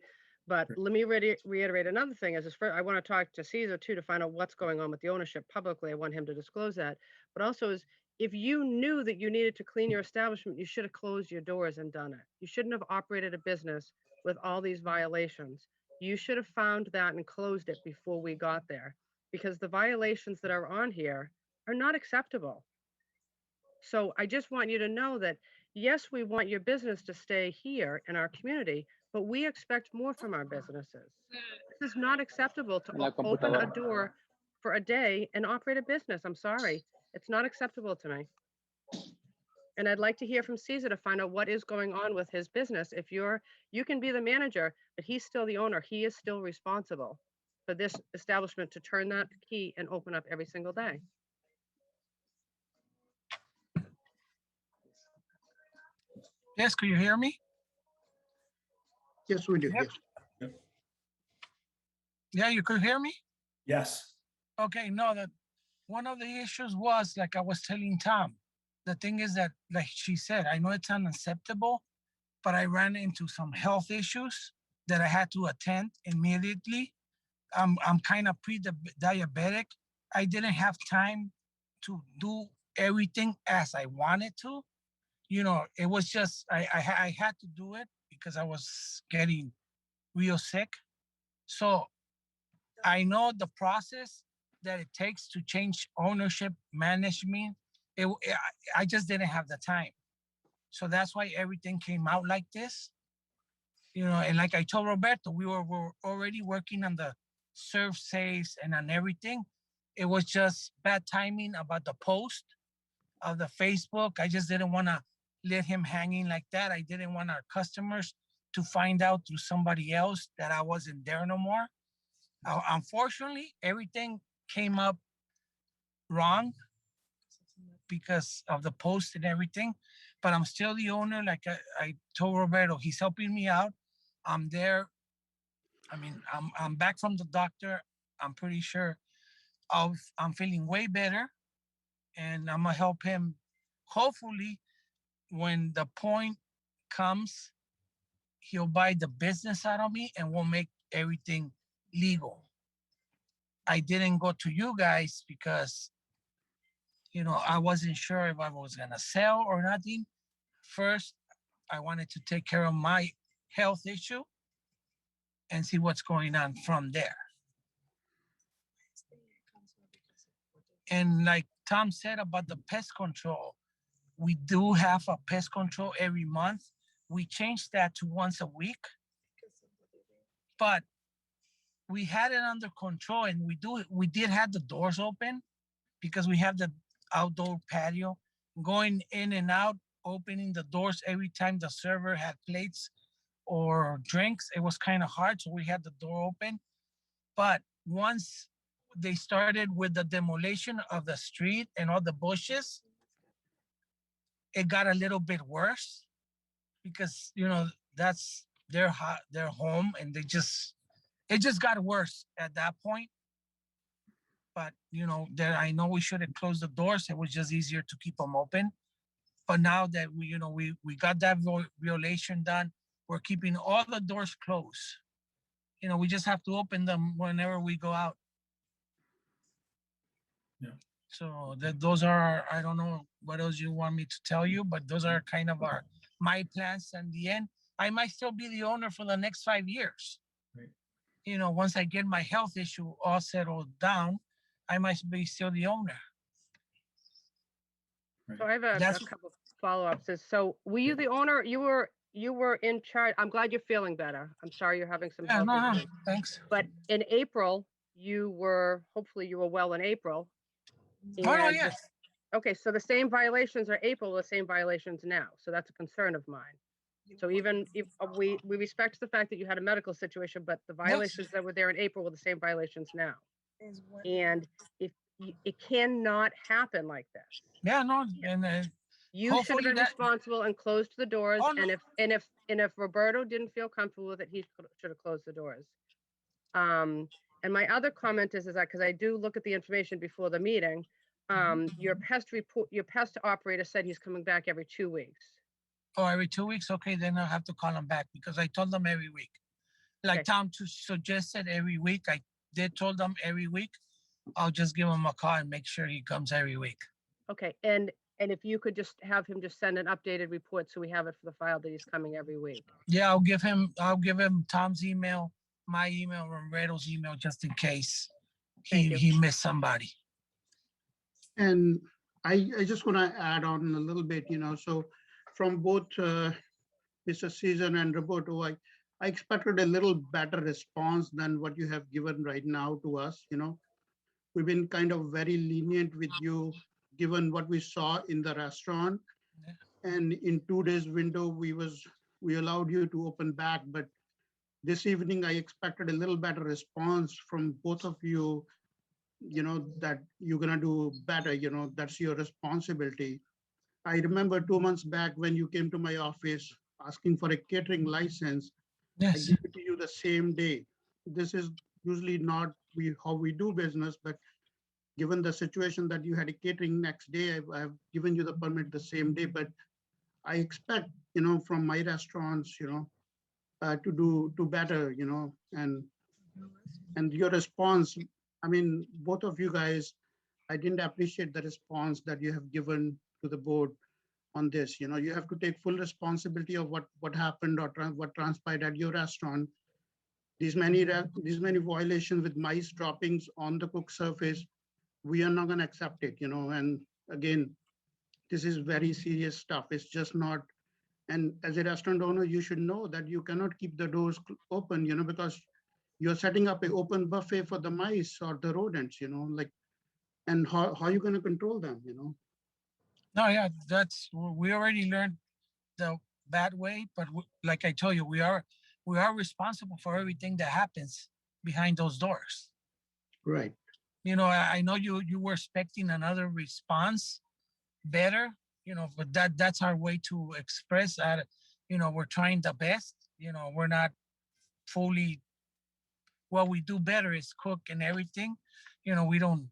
But let me reiterate another thing. I want to talk to Caesar too to find out what's going on with the ownership publicly. I want him to disclose that. But also is, if you knew that you needed to clean your establishment, you should have closed your doors and done it. You shouldn't have operated a business with all these violations. You should have found that and closed it before we got there, because the violations that are on here are not acceptable. So I just want you to know that, yes, we want your business to stay here in our community, but we expect more from our businesses. This is not acceptable to open a door for a day and operate a business. I'm sorry. It's not acceptable to me. And I'd like to hear from Caesar to find out what is going on with his business. If you can be the manager, but he's still the owner. He is still responsible for this establishment to turn that key and open up every single day. Yes, can you hear me? Yes, we do. Yep. Yes. Yeah, you could hear me? Yes. Okay, no, that one of the issues was, like I was telling Tom, the thing is that, like she said, I know it's unacceptable, but I ran into some health issues that I had to attend immediately. I'm kind of pre-diabetic. I didn't have time to do everything as I wanted to. It was just, I had to do it because I was getting real sick. So I know the process that it takes to change ownership, management. I just didn't have the time. So that's why everything came out like this. And like I told Roberto, we were already working on the serve safes and on everything. It was just bad timing about the post of the Facebook. I just didn't want to let him hanging like that. I didn't want our customers to find out through somebody else that I wasn't there no more. Unfortunately, everything came up wrong because of the post and everything, but I'm still the owner. Like I told Roberto, he's helping me out. I'm there. I mean, I'm back from the doctor. I'm pretty sure I'm feeling way better, and I'm gonna help him hopefully when the point comes, he'll buy the business out of me and we'll make everything legal. I didn't go to you guys because, I wasn't sure if I was gonna sell or nothing. First, I wanted to take care of my health issue and see what's going on from there. And like Tom said about the pest control, we do have a pest control every month. We changed that to once a week, but we had it under control, and we did have the doors open because we have the outdoor patio going in and out, opening the doors every time the server had plates or drinks. It was kind of hard, so we had the door open. But once they started with the demolition of the street and all the bushes, it got a little bit worse because that's their home, and it just got worse at that point. But there, I know we should have closed the doors. It was just easier to keep them open. But now that we got that violation done, we're keeping all the doors closed. We just have to open them whenever we go out. Yeah. So those are, I don't know what else you want me to tell you, but those are kind of my plans. In the end, I might still be the owner for the next 5 years. Right. Once I get my health issue all settled down, I might be still the owner. So I have a couple follow-ups. So were you the owner? You were in charge. I'm glad you're feeling better. I'm sorry you're having some health No, issues. thanks. But in April, hopefully you were well in April. Oh, yes. Okay, so the same violations are April, the same violations now. So that's a concern of mine. So even if we respect the fact that you had a medical situation, but the violations that were there in April were the same violations now. And if it cannot happen like this. Yeah, no, and you should have been responsible and closed the doors. Oh, no. And if Roberto didn't feel comfortable with it, he should have closed the doors. And my other comment is that because I do look at the information before the meeting, your pest operator said he's coming back every 2 weeks. Oh, every 2 weeks? Okay, then I'll have to call him back because I told them every week. Like Tom suggested every week. I did told them every week. I'll just give him a call and make sure he comes every week. Okay, and if you could just have him just send an updated report so we have it for the file that he's coming every week. Yeah, I'll give him Tom's email, my email, Roberto's email, just in case he missed somebody. And I just want to add on a little bit, so from both Mr. Season and Roberto, I expected a little better response than what you have given right now to us. We've been kind of very lenient with you, given what we saw in the restaurant. And in 2 days window, we allowed you to open back. But this evening, I expected a little better response from both of you, that you're gonna do better, that's your responsibility. I remember 2 months back when you came to my office asking for a catering license. Yes. I gave it to you the same day. This is usually not how we do business, but given the situation that you had a catering next day, I've given you the permit the same day. But I expect, from my restaurants, to do better, and your response. I mean, both of you guys, I didn't appreciate the response that you have given to the board on this. You have to take full responsibility of what happened or what transpired at your restaurant. These many violations with mice droppings on the cook surface, we are not going to accept it. And again, this is very serious stuff. It's just not. And as a restaurant owner, you should know that you cannot keep the doors open, because you're setting up an open buffet for the mice or the rodents, and how are you going to control them, No, yeah, we already learned the bad way, but like I told you, we are responsible for everything that happens behind those doors. Right. I know you were expecting another response better, but that's our way to express that, we're trying the best, we're not fully. What we do better is cook and everything. We don't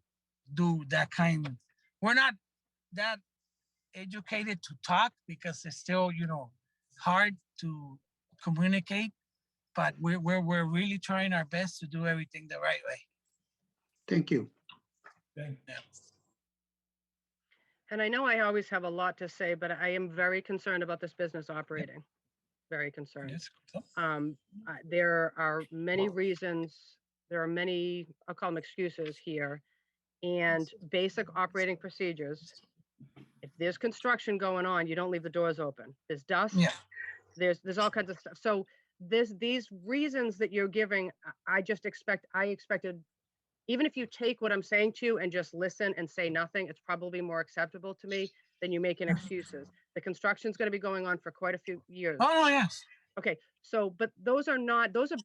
do that kind. We're not that educated to talk because it's still, you know, hard to communicate, but we're really trying our best to do everything the right way. Thank you. Okay. Yeah. And I know I always have a lot to say, but I am very concerned about this business operating. Very concerned. Yes. There are many reasons, there are many, I'll call them excuses here, and basic operating procedures. If there's construction going on, you don't leave the doors open. There's dust. Yeah. There's all kinds of stuff. So these reasons that you're giving, I expected, even if you take what I'm saying to you and just listen and say nothing, it's probably more acceptable to me than you making excuses. The construction's going to be going on for quite a few years. Oh, yes. Okay, so, but those are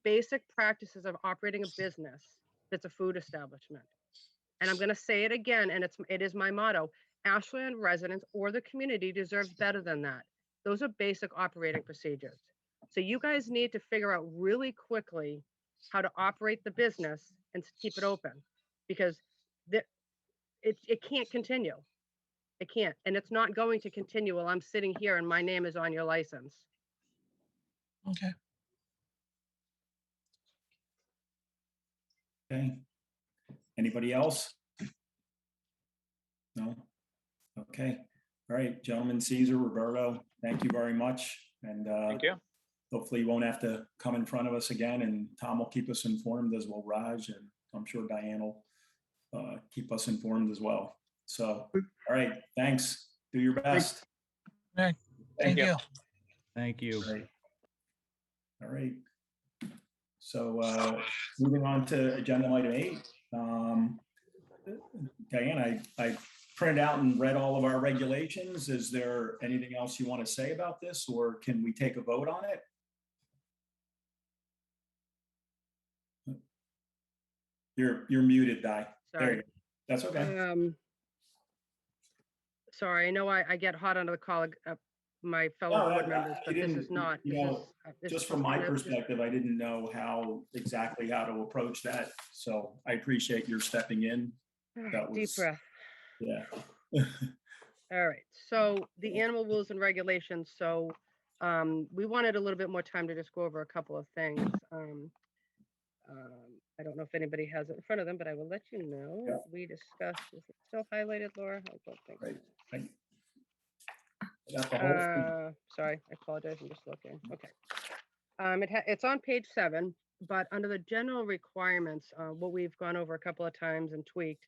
basic practices of operating a business that's a food establishment. And I'm going to say it again, and it is my motto: Ashland residents or the community deserves better than that. Those are basic operating procedures. So you guys need to figure out really quickly how to operate the business and keep it open, because it can't continue. It can't, and it's not going to continue while I'm sitting here and my name is on your license. Okay. Okay. Anybody else? No? Okay. All right, gentlemen, Caesar, Roberto, thank you very much. And Thank you. hopefully you won't have to come in front of us again, and Tom will keep us informed, as will Raj, and I'm sure Diane will keep us informed as well. So, all right, thanks. Do your best. Right. Thank you. Thank you. All right. So moving on to agenda item 8. Diane, I printed out and read all of our regulations. Is there anything else you want to say about this, or can we take a vote on it? You're muted, Di. There you go. That's okay. Sorry, I know I get hot under the collar, my fellow board members, but this is not. Just from my perspective, I didn't know exactly how to approach that. So I appreciate your stepping in. That was, deep breath. Yeah. All right. So the animal rules and regulations. So we wanted a little bit more time to just go over a couple of things. I don't know if anybody has it in front of them, but I will let you know. Yeah. We discussed, is it still highlighted, Laura? I don't think. Right. I got the whole thing. Sorry, I apologize. I'm just looking. Okay. It's on page 7, but under the general requirements, what we've gone over a couple of times and tweaked,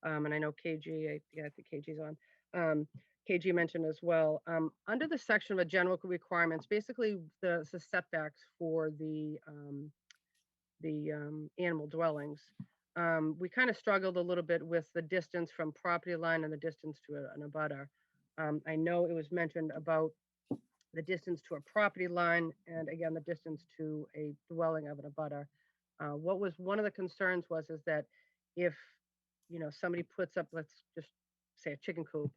and I know KG, I think KG's on. KG mentioned as well. Under the section of general requirements, basically the setbacks for the animal dwellings. We kind of struggled a little bit with the distance from property line and the distance to an abutter. I know it was mentioned about the distance to a property line and again, the distance to a dwelling of an abutter. What was one of the concerns is that if, somebody puts up, let's just say a chicken coop,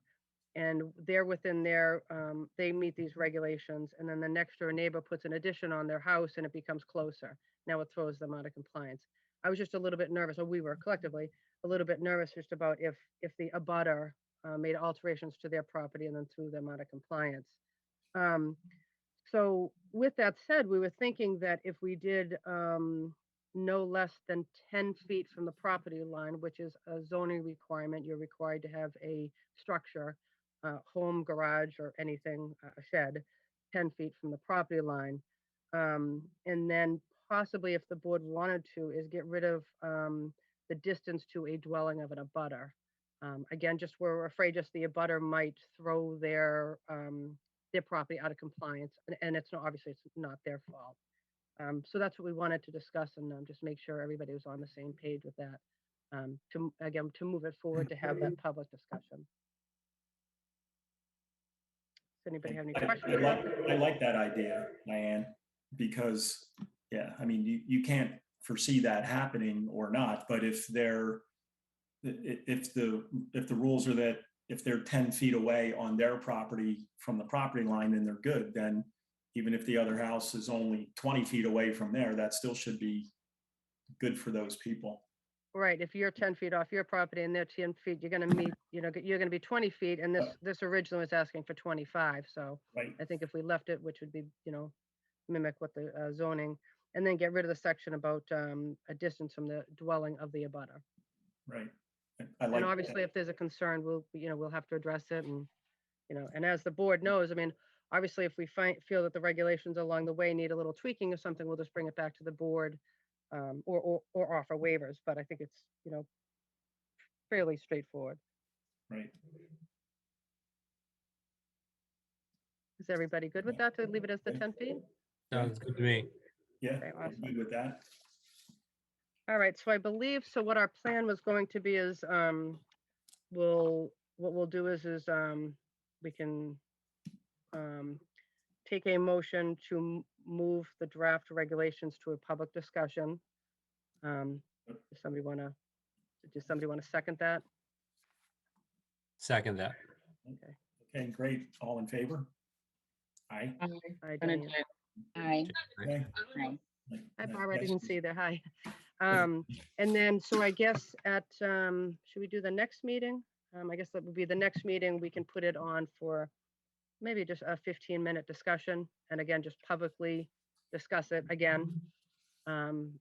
and they're within their, they meet these regulations, and then the next door neighbor puts an addition on their house and it becomes closer. Now it throws them out of compliance. I was just a little bit nervous, or we were collectively a little bit nervous just about if the abutter made alterations to their property and then threw them out of compliance. So with that said, we were thinking that if we did no less than 10 feet from the property line, which is a zoning requirement, you're required to have a structure, home, garage, or anything, a shed, 10 feet from the property line. And then possibly, if the board wanted to, is get rid of the distance to a dwelling of an abutter. Again, we're afraid the abutter might throw their property out of compliance, and it's not, obviously it's not their fault. So that's what we wanted to discuss, and just make sure everybody was on the same page with that. To move it forward, to have that public discussion. Does anybody have any questions? I like that idea, Diane, because yeah, I mean, you can't foresee that happening or not, but if the rules are that if they're 10 feet away on their property from the property line, then they're good. Then even if the other house is only 20 feet away from there, that still should be good for those people. Right, if you're 10 feet off your property and they're 10 feet, you're gonna meet, you're gonna be 20 feet, and this originally was asking for 25, so Right, I think if we left it, which would be, mimic what the zoning, and then get rid of the section about a distance from the dwelling of the abutter. right. I And like obviously, that. if there's a concern, we'll have to address it, and, and as the board knows, I mean, obviously, if we feel that the regulations along the way need a little tweaking or something, we'll just bring it back to the board, or offer waivers, but I think it's, fairly straightforward. Right. Is everybody good with that, to leave it as the 10 feet? Sounds good to me. Yeah, Okay, I'm awesome. good with that. All right, so I believe, so what our plan was going to be is, what we'll do is, we can, take a motion to move the draft regulations to a public discussion. Does somebody want to second that? Second that. Okay. Okay, great. All in favor? Aye. Hi, Bernadette. Diane. Aye. Okay. Hi, Barbara, I Yes. didn't see there, hi. And then, so I guess should we do the next meeting? I guess that would be the next meeting, we can put it on for maybe just a 15-minute discussion, and again, just publicly discuss it again. And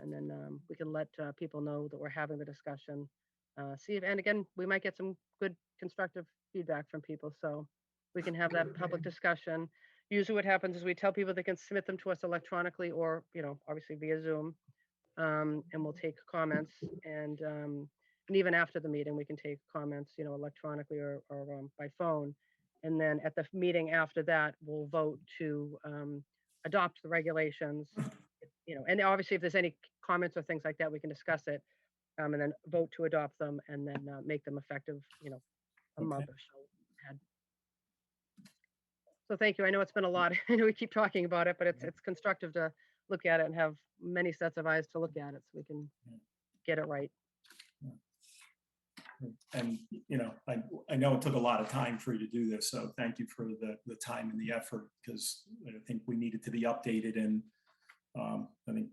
then we can let people know that we're having the discussion. And again, we might get some good constructive feedback from people, so we can have that public discussion. Usually what happens is we tell people they can submit them to us electronically or, obviously via Zoom. And we'll take comments, and even after the meeting, we can take comments, electronically or by phone. And then at the meeting after that, we'll vote to adopt the regulations, and obviously if there's any comments or things like that, we can discuss it, and then vote to adopt them, and then make them effective, a month or so ahead. So thank you. I know it's been a lot. I know we keep talking about it, but it's constructive to look at it and have many sets of eyes to look at it so we can get it right. And, I know it took a lot of time for you to do this, so thank you for the time and the effort, because I think we needed to be updated, and I think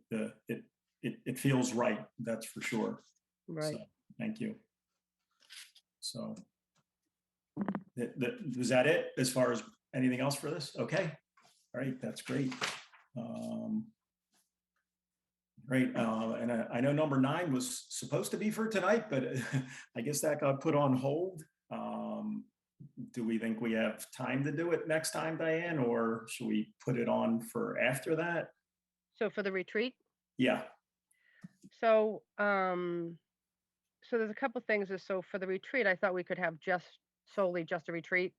it feels right, that's for sure. Right. So, thank you. So, was that it as far as anything else for this? Okay. All right, that's great. Great, and I know number 9 was supposed to be for tonight, but I guess that got put on hold. Do we think we have time to do it next time, Diane, or should we put it on for after that? So for the retreat? Yeah, So, so there's a couple things. So for the retreat, I thought we could have solely just a retreat.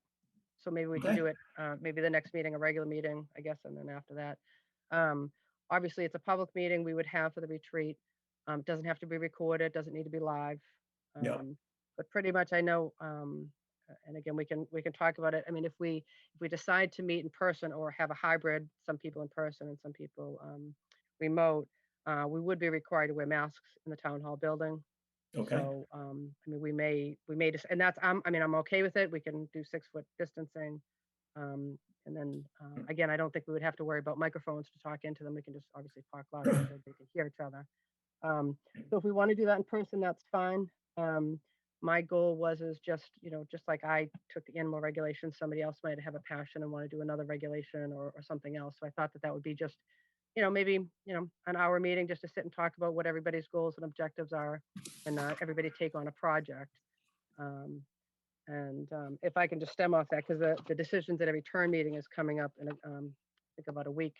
So maybe we can do it, maybe the next meeting, a regular meeting, I guess, and then after that. Obviously, it's a public meeting we would have for the retreat. It doesn't have to be recorded, doesn't need to be live. Yeah. But pretty much I know, and again, we can talk about it. I mean, if we decide to meet in person or have a hybrid, some people in person and some people remote, we would be required to wear masks in the town hall building. okay, So, I mean, we may just, and that's, I mean, I'm okay with it. We can do 6-foot distancing. And then, again, I don't think we would have to worry about microphones to talk into them. We can just obviously talk loud so they can hear each other. So if we want to do that in person, that's fine. My goal is just, just like I took the animal regulations, somebody else might have a passion and want to do another regulation or something else. So I thought that would be just, maybe, an hour meeting just to sit and talk about what everybody's goals and objectives are, and everybody take on a project. And if I can just stem off that, because the decisions at every turn meeting is coming up in, I think, about a week.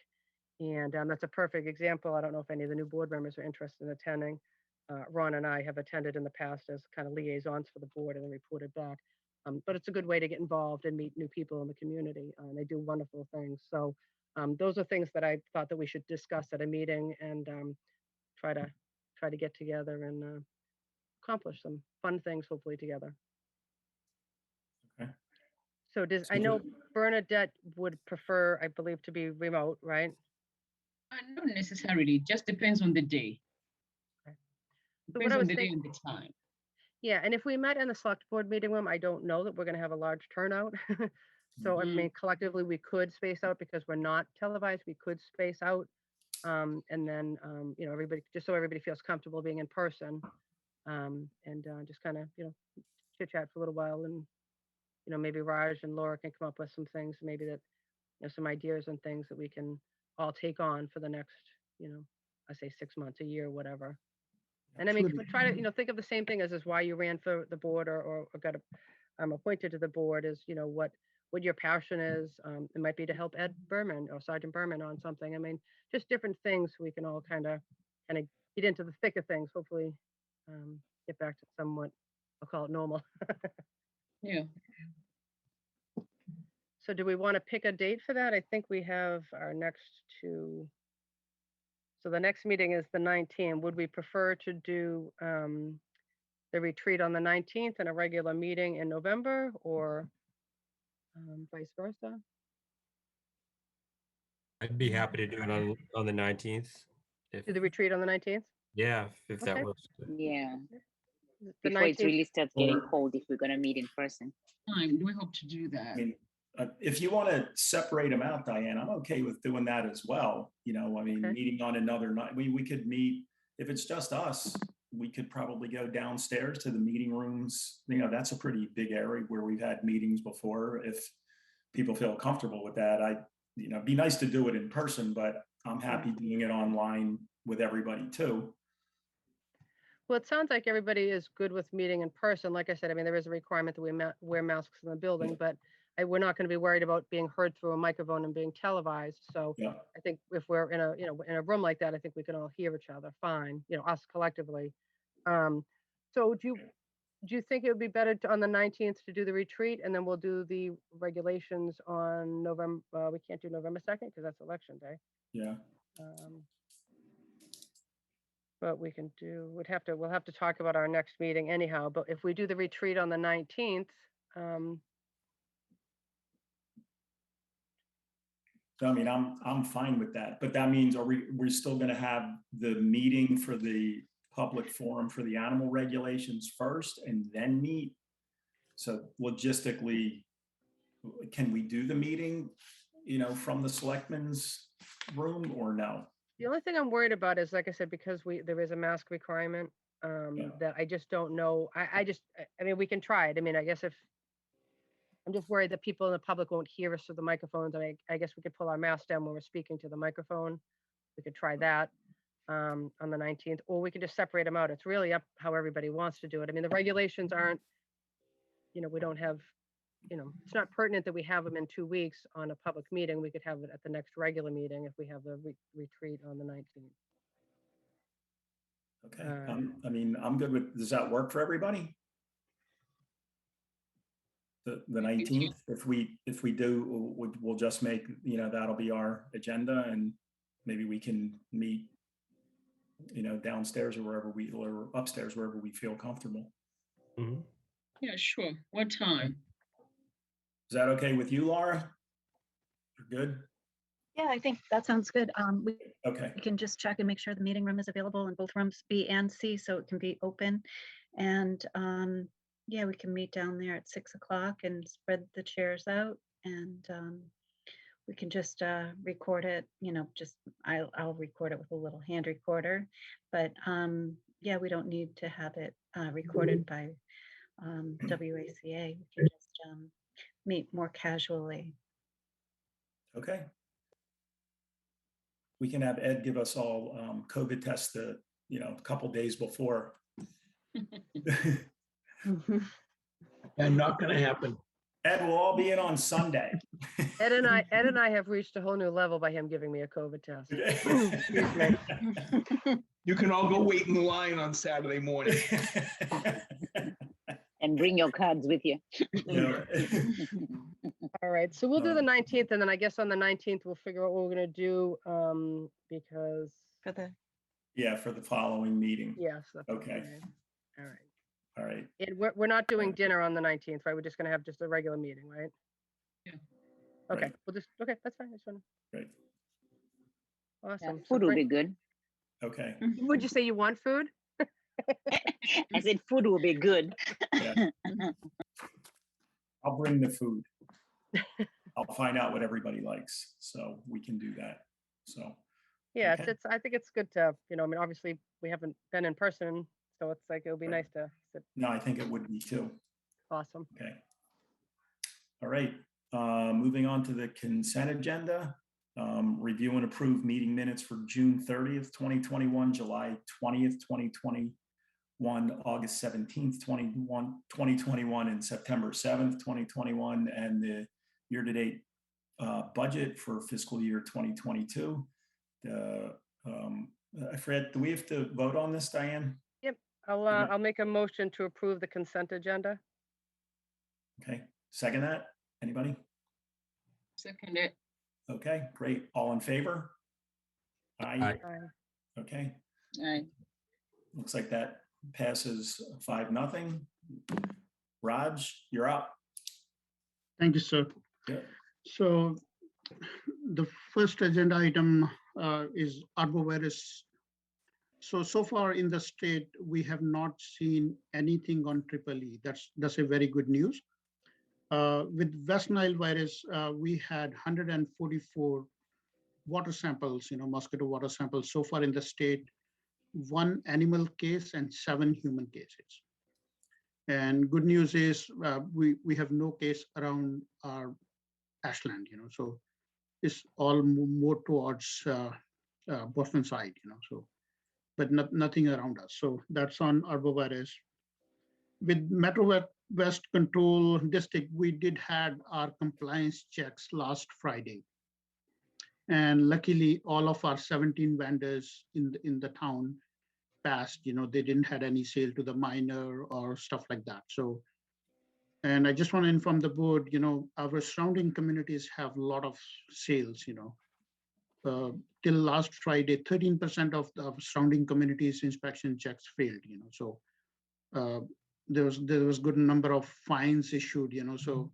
And that's a perfect example. I don't know if any of the new board members are interested in attending. Ron and I have attended in the past as kind of liaisons for the board and then reported back. But it's a good way to get involved and meet new people in the community. And they do wonderful things. So those are things that I thought that we should discuss at a meeting and try to get together and accomplish some fun things, hopefully together. Okay. So I know Bernadette would prefer, I believe, to be remote, right? Not necessarily, just depends on the day. So Depends on the day and the time. Yeah, and if we met in the select board meeting room, I don't know that we're going to have a large turnout. So I mean, collectively, we could space out because we're not televised. We could space out, and then everybody, just so everybody feels comfortable being in person. And just kind of, chit chat for a little while, and, maybe Raj and Laura can come up with some things, maybe that, some ideas and things that we can all take on for the next, I say 6 months, a year, whatever. And I mean, Absolutely. try to, think of the same thing as is why you ran for the board, or got appointed to the board, is, what your passion is. It might be to help Ed Berman or Sergeant Berman on something. I mean, just different things we can all kind of get into the thick of things, hopefully get back to somewhat, I'll call it normal. Yeah. So do we want to pick a date for that? I think we have our next two. So the next meeting is the 19th. Would we prefer to do the retreat on the 19th and a regular meeting in November, or vice versa? I'd be happy to do it on the 19th. Do the retreat on the 19th? Yeah, if that Okay. works. Good. Yeah, The before it 19th. really starts getting cold if we're gonna meet in person. Time, do we hope to do I that? mean, if you want to separate them out, Diane, I'm okay with doing that as well. I mean, Okay. meeting on another night, we could meet, if it's just us, we could probably go downstairs to the meeting rooms. That's a pretty big area where we've had meetings before. If people feel comfortable with that, it'd be nice to do it in person, but I'm happy doing it online with everybody too. Well, it sounds like everybody is good with meeting in person. Like I said, I mean, there is a requirement that we wear masks in the building, but we're not going to be worried about being heard through a microphone and being televised. So Yeah. I think if we're in a room like that, I think we can all hear each other fine, us collectively. So do you think it would be better on the 19th to do the retreat, and then we'll do the regulations on November? We can't do November 2nd because that's election day. Yeah. But we can do, we'll have to talk about our next meeting anyhow. But if we do the retreat on the 19th, I mean, I'm fine with that, but that means we're still going to have the meeting for the public forum for the animal regulations first and then meet. So logistically, can we do the meeting, from the selectmen's room or no? the only thing I'm worried about is, like I said, because there is a mask requirement, that I just don't know. I mean, we can try it. I mean, I guess I'm just worried that people in the public won't hear us through the microphones. I guess we could pull our mask down when we're speaking to the microphone. We could try that on the 19th, or we could just separate them out. It's really up how everybody wants to do it. I mean, the regulations aren't, we don't have, it's not pertinent that we have them in 2 weeks on a public meeting. We could have it at the next regular meeting if we have the retreat on the 19th. Okay. I mean, I'm good with, does that work for everybody? The 19th, if we do, we'll just make, that'll be our agenda, and maybe we can meet, downstairs or upstairs, wherever we feel comfortable. Mhm. Yeah, sure. What time? Is that okay with you, Laura? You're good? Yeah, I think that sounds good. Okay. We can just check and make sure the meeting room is available in both rooms, B and C, so it can be open. And yeah, we can meet down there at 6 o'clock and spread the chairs out, and we can just record it. I'll record it with a little hand recorder, but yeah, we don't need to have it recorded by WACA. We can just meet more casually. Okay. We can have Ed give us all COVID tests, a couple days before. And not gonna happen. Ed will all be in on Sunday. Ed and I have reached a whole new level by him giving me a COVID test. Excuse me. You can all go wait in the line on Saturday morning. And bring your cards with you. Yeah. All right, so we'll do the 19th, and then I guess on the 19th, we'll figure out what we're gonna do, because. For the Yeah, for the following meeting. Yes. Okay. All right. All right. And we're not doing dinner on the 19th, right? We're just gonna have just a regular meeting, right? Yeah. Okay, Right. okay, that's fine. I just wanna. Great. Awesome. So Food will be bring- good. Okay. Would you say you want food? I said food will be good. Yeah. I'll bring the food. I'll find out what everybody likes, so we can do that. So. Yeah, Okay. I think it's good to, I mean, obviously we haven't been in person So it's like, it would be nice to sit. No, I think it would be too. Awesome. Okay. All right, moving on to the consent agenda. Review and approve meeting minutes for June 30th, 2021, July 20th, 2021, August 17th, 2021, and September 7th, 2021, and the year-to-date budget for fiscal year 2022. I forget, do we have to vote on this, Diane? Yep, I'll make a motion to approve the consent agenda. Okay, second that, anybody? Second it. Okay, great, all in favor? Aye. Aye. Okay, Aye. looks like that passes 5-0. Raj, you're up. Thank you, sir. Yeah. So the first agenda item is Arbor Virus. So far in the state, we have not seen anything on EEE. That's a very good news. With West Nile virus, we had 144 water samples, mosquito water samples so far in the state, 1 animal case and 7 human cases. And good news is we have no case around our Ashland, so it's all more towards Boston side, so, but nothing around us. So that's on Arbor Virus. With Metro West Control District, we did had our compliance checks last Friday. And luckily, all of our 17 vendors in the town passed, they didn't had any sale to the minor or stuff like that. So, and I just want to inform the board, our surrounding communities have a lot of sales, till last Friday, 13% of the surrounding communities inspection checks failed, so there was good number of fines issued, so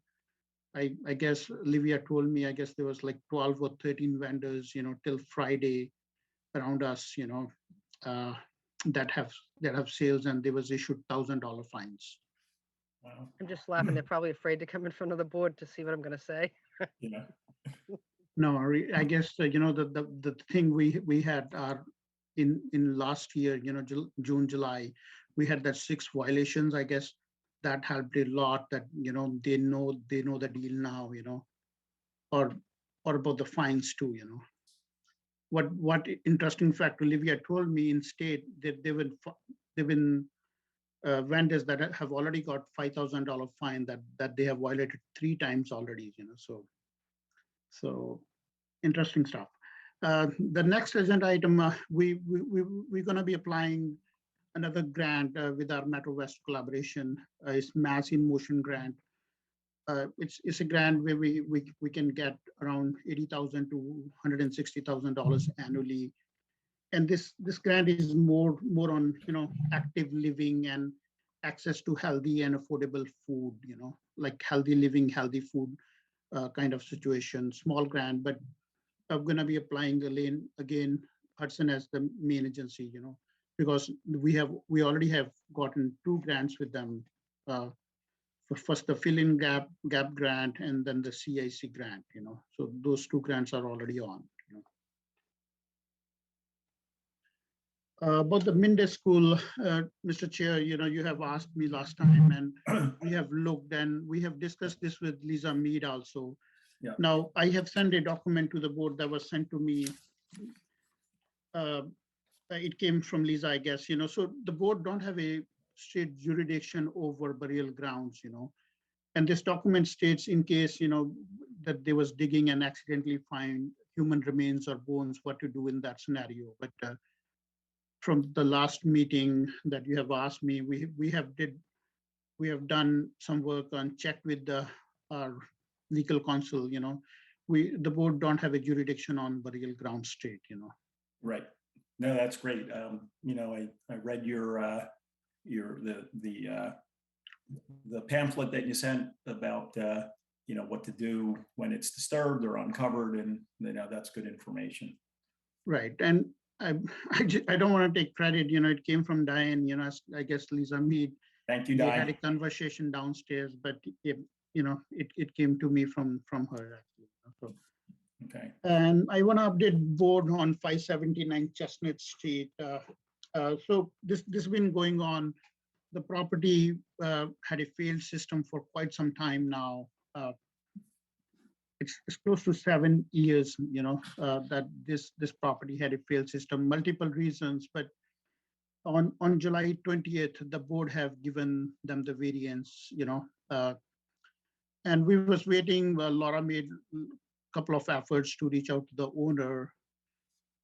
I guess Olivia told me, I guess there was like 12 or 13 vendors, till Friday around us, that have sales, and there was issued $1,000 fines. Wow. I'm just laughing. They're probably afraid to come in front of the board to see what I'm going to say. No, I guess, the thing we had in last year, June, July, we had that 6 violations. I guess that helped a lot, that, they know the deal now, or about the fines too, What interesting fact Olivia told me in state that they've been vendors that have already got $5,000 fine that they have violated 3 times already, so interesting stuff. The next agenda item, we're going to be applying another grant with our Metro West collaboration. It's Mass in Motion grant. It's a grant where we can get around $80,000 to $160,000 annually. And this grant is more on active living and access to healthy and affordable food, like healthy living, healthy food kind of situation. Small grant, but I'm going to be applying again Hudson as the main agency, because we already have gotten 2 grants with them. For first the fill-in gap grant, and then the CIC grant, so those 2 grants are already on. About the Minde School, Mr. Chair, you have asked me last time, and we have looked and we have discussed this with Lisa Mead also. Yeah. Now, I have sent a document to the board that was sent to me. It came from Lisa, I guess, so the board don't have a state jurisdiction over burial grounds, and this document states in case, that there was digging and accidentally find human remains or bones, what to do in that scenario. But from the last meeting that you have asked me, we have done some work on check with our legal counsel, the board don't have a jurisdiction on burial ground state, Right. No, that's great. I read the pamphlet that you sent about what to do when it's disturbed or uncovered, and that's good information. Right, and I don't want to take credit. It came from Diane. I guess Lisa Mead. Thank you, They Diane. had a conversation downstairs, but it came to me from her actually. So. Okay. And I want to update board on 579 Chestnut Street. So this has been going on. The property had a failed system for quite some time now. It's close to 7 years, that this property had a failed system, multiple reasons, but on July 20th, the board have given them the variance, and we was waiting. Laura made a couple of efforts to reach out to the owner,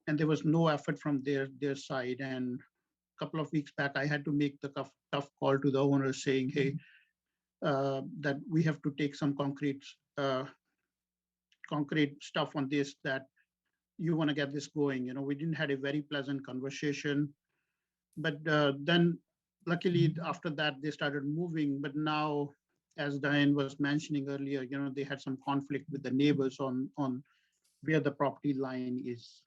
and there was no effort from their side. And a couple of weeks back, I had to make the tough call to the owner saying, hey, that we have to take some concrete stuff on this, that you want to get this going. We didn't have a very pleasant conversation, but then luckily after that they started moving. But now, as Diane was mentioning earlier, they had some conflict with the neighbors on where the property line is.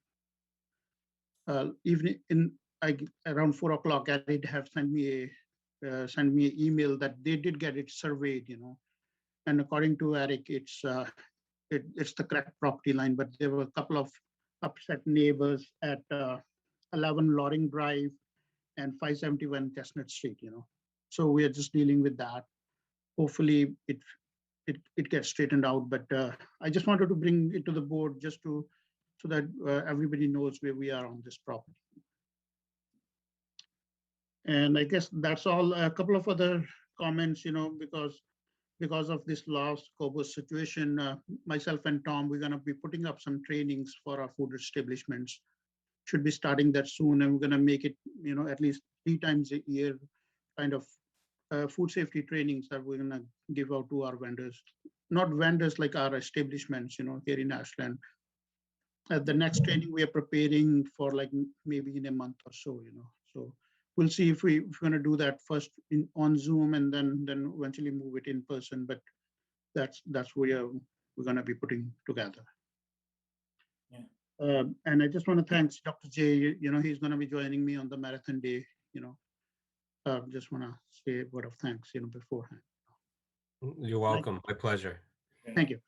Even around 4 o'clock, Eric have sent me an email that they did get it surveyed, and according to Eric, it's the correct property line, but there were a couple of upset neighbors at 11 Loring Drive and 571 Chestnut Street, So we are just dealing with that. Hopefully it gets straightened out, but I just wanted to bring it to the board just so that everybody knows where we are on this property. And I guess that's all. A couple of other comments, because of this last COVID situation, myself and Tom, we're going to be putting up some trainings for our food establishments. Should be starting that soon, and we're going to make it, at least 3 times a year, kind of food safety trainings that we're going to give out to our vendors. Not vendors like our establishments, here in Ashland. The next training we are preparing for like maybe in a month or so, So we'll see if we're going to do that first on Zoom and then eventually move it in person. But that's where we're going to be putting together. Yeah. And I just want to thank Dr. J. He's going to be joining me on the marathon day. Just want to say a word of thanks, beforehand. You're welcome. My pleasure. Thank you.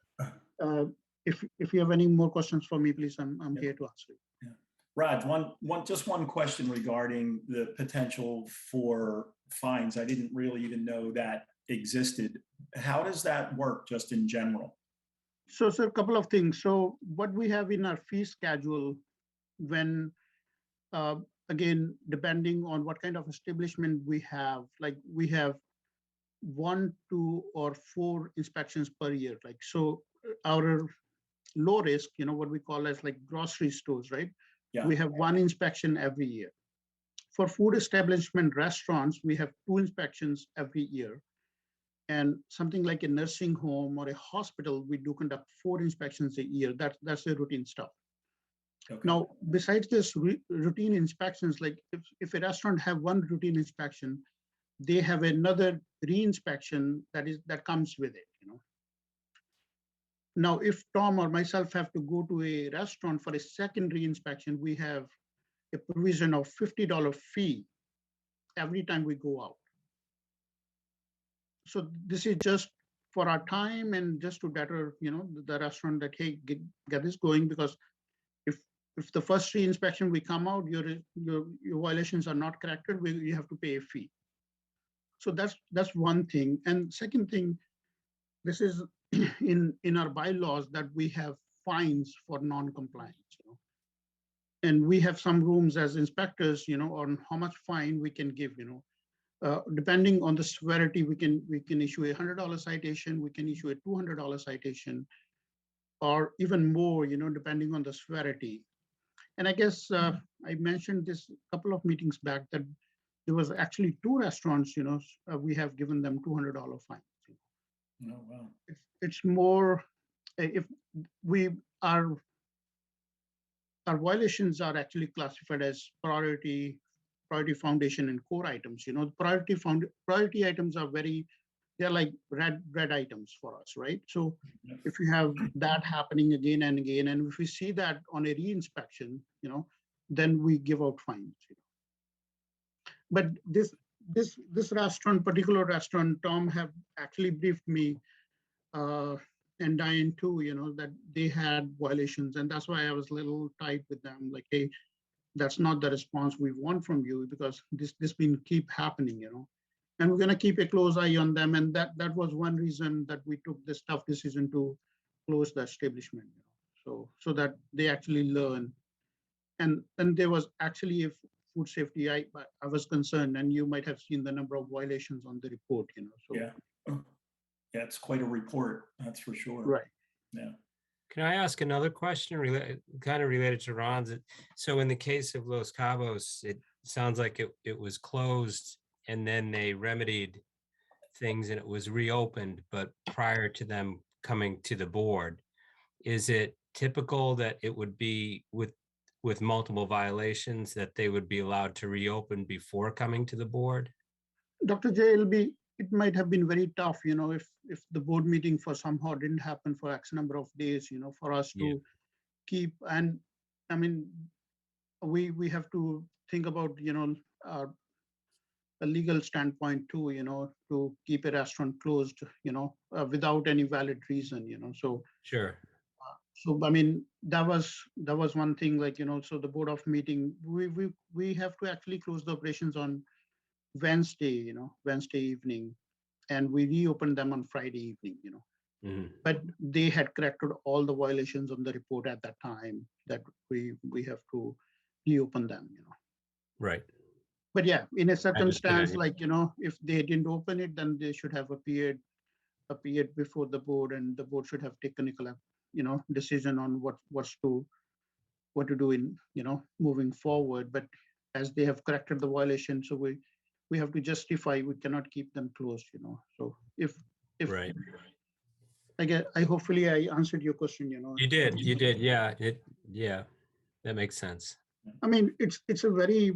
If you have any more questions for me, please, I'm here to answer. Yeah. Raj, just one question regarding the potential for fines. I didn't really even know that existed. How does that work just in general? So a couple of things. So what we have in our fee schedule, when, again, depending on what kind of establishment we have, like we have 1, 2, or 4 inspections per year. Like, so our low risk, what we call as like grocery stores, right? Yeah. We have 1 inspection every year. For food establishment restaurants, we have 2 inspections every year. And something like a nursing home or a hospital, we do conduct 4 inspections a year. That's the routine stuff. Okay. Now, besides this routine inspections, like if a restaurant have 1 routine inspection, they have another re-inspection that comes with it. Now, if Tom or myself have to go to a restaurant for a second re-inspection, we have a provision of $50 fee every time we go out. So this is just for our time and just to better, the restaurant that, hey, get this going, because if the first re-inspection we come out, your violations are not corrected, you have to pay a fee. So that's one thing. And second thing, this is in our bylaws that we have fines for non-compliance. And we have some rooms as inspectors, on how much fine we can give. Depending on the severity, we can issue a $100 citation, we can issue a $200 citation, or even more, depending on the severity. And I guess I mentioned this a couple of meetings back that there was actually 2 restaurants, we have given them $200 fines. Oh, wow. It's more if our violations are actually classified as priority foundation and core items. Priority items are they're like red items for us, right? So if you have that happening again and again, and if we see that on a re-inspection, then we give out fines. But this particular restaurant, Tom have actually briefed me, and Diane too, that they had violations, and that's why I was a little tight with them. Like, hey, that's not the response we want from you, because this been keep happening, and we're going to keep a close eye on them. And that was one reason that we took this tough decision to close the establishment, so that they actually learn. And there was actually a food safety, I was concerned, and you might have seen the number of violations on the report, so. Yeah, it's quite a report, that's for sure. Right. Yeah. Can I ask another question kind of related to Ron's? So in the case of Los Cabos, it sounds like it was closed and then they remedied things and it was reopened, but prior to them coming to the board. Is it typical that it would be with multiple violations that they would be allowed to reopen before coming to the board? Dr. J, it might have been very tough, if the board meeting for somehow didn't happen for X number of days, for us to keep. And I mean, we have to think about, a legal standpoint too, to keep a restaurant closed, without any valid reason, so. Sure. So, I mean, that was one thing, like, so the board of meeting, we have to actually close the operations on Wednesday, Wednesday evening, and we reopened them on Friday evening, But they had corrected all the violations on the report at that time that we have to reopen them, Right. But yeah, in a circumstance yeah. like, if they didn't open it, then they should have appeared before the board, and the board should have taken a decision on what to do in, moving forward. But as they have corrected the violation, so we have to justify, we cannot keep them closed, So if right. I hopefully I answered your question, You did. Yeah. Yeah, that makes sense. I mean, it's a very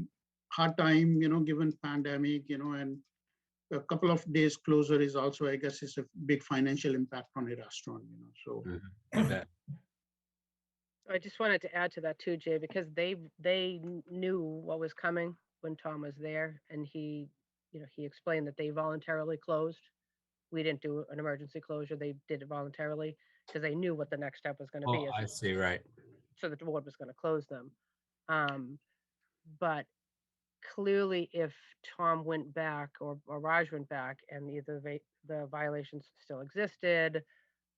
hard time, given pandemic, and a couple of days closure is also, I guess, is a big financial impact on a restaurant, so. I just wanted to add to that too, Jay, because they knew what was coming when Tom was there, and he explained that they voluntarily closed. We didn't do an emergency closure. They did it voluntarily because they knew what the next step was going to be. I see, right. So that the board was going to close them. But clearly, if Tom went back or Raj went back and either the violations still existed,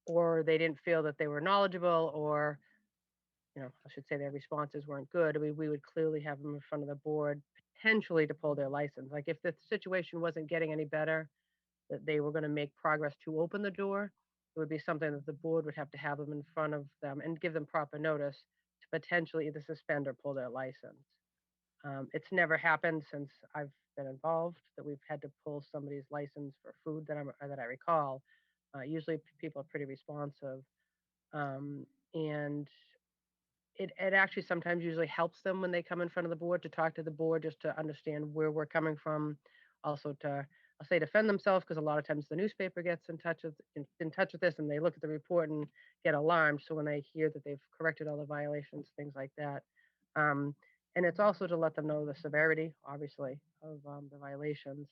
or they didn't feel that they were knowledgeable, or I should say their responses weren't good, we would clearly have them in front of the board, potentially to pull their license. Like if the situation wasn't getting any better, that they were going to make progress to open the door, it would be something that the board would have to have them in front of them and give them proper notice to potentially either suspend or pull their license. It's never happened since I've been involved that we've had to pull somebody's license for food that I recall. Usually people are pretty responsive. And it actually sometimes usually helps them when they come in front of the board to talk to the board, just to understand where we're coming from. Also I'll say defend themselves, because a lot of times the newspaper gets in touch with this, and they look at the report and get alarmed. So when they hear that they've corrected all the violations, things like that. And it's also to let them know the severity, obviously, of the violations.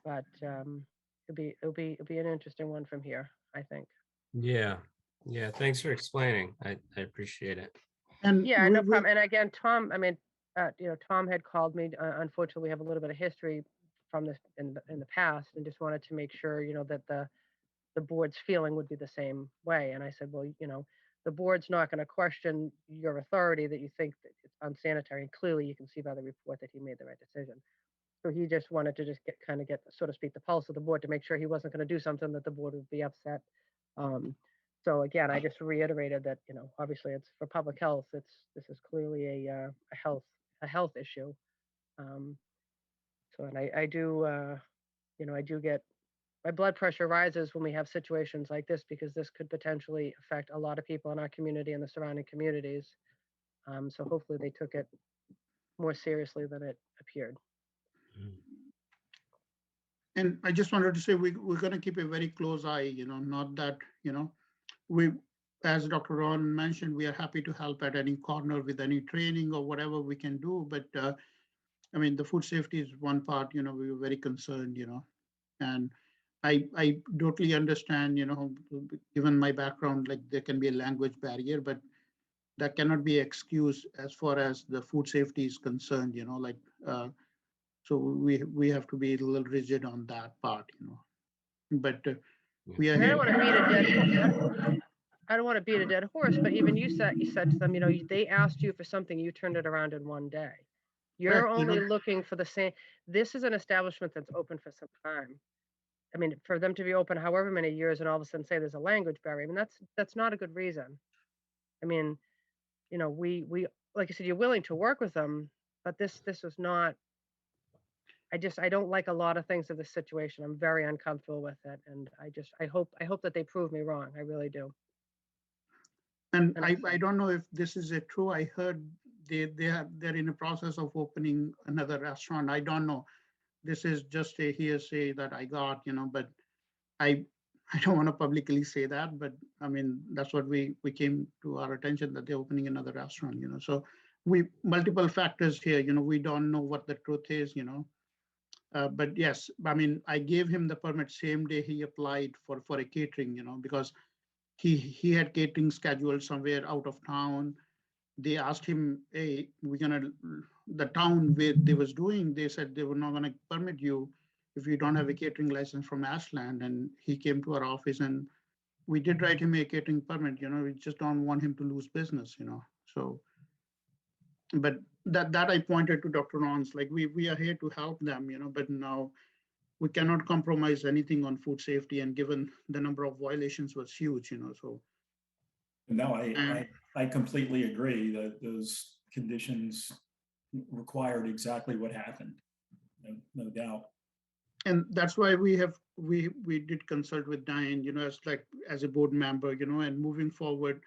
But it'll be an interesting one from here, I think. Yeah. Yeah. Thanks for explaining. I appreciate it. And yeah, no problem. And again, Tom, I mean, Tom had called me. Unfortunately, we have a little bit of history from this in the past, and just wanted to make sure, that the board's feeling would be the same way. And I said, well, the board's not going to question your authority that you think that it's unsanitary. And clearly you can see by the report that he made the right decision. So he just wanted to just get, so to speak, the pulse of the board to make sure he wasn't going to do something that the board would be upset. So again, I just reiterated that, obviously it's for public health. This is clearly a health issue. So, and I do, I do get, my blood pressure rises when we have situations like this, because this could potentially affect a lot of people in our community and the surrounding communities. So hopefully they took it more seriously than it appeared. And I just wanted to say, we're going to keep a very close eye, not that, we, as Dr. Ron mentioned, we are happy to help at any corner with any training or whatever we can do. But I mean, the food safety is one part, we were very concerned, and I totally understand, given my background, like there can be a language barrier, but that cannot be excused as far as the food safety is concerned, like, so we have to be a little rigid on that part, but we are And I here. don't want to beat a dead, I don't want to beat a dead horse, but even you said to them, they asked you for something, you turned it around in one day. You're Correct, only looking for the same, this is an establishment that's open for some time. I mean, for them to be open however many years and all of a sudden say there's a language barrier, I mean, that's not a good reason. I mean, we, like I said, you're willing to work with them, but this was not, I don't like a lot of things of this situation. I'm very uncomfortable with it. And I hope that they prove me wrong. I really do. And I don't know if this is true. I heard they're in the process of opening another restaurant. I don't know. This is just a hearsay that I got, but I don't want to publicly say that, but I mean, that's what we came to our attention, that they're opening another restaurant, so multiple factors here, we don't know what the truth is, but yes, I mean, I gave him the permit same day he applied for a catering, because he had catering scheduled somewhere out of town. They asked him, hey, the town where they was doing, they said they were not gonna permit you if you don't have a catering license from Ashland. And he came to our office and we did write him a catering permit, we just don't want him to lose business, so. But that I pointed to Dr. Rons, like we are here to help them, but now we cannot compromise anything on food safety, and given the number of violations was huge, so. No, I completely agree that those conditions required exactly what happened. No doubt. And that's why we did consult with Diane, as a board member, and moving forward,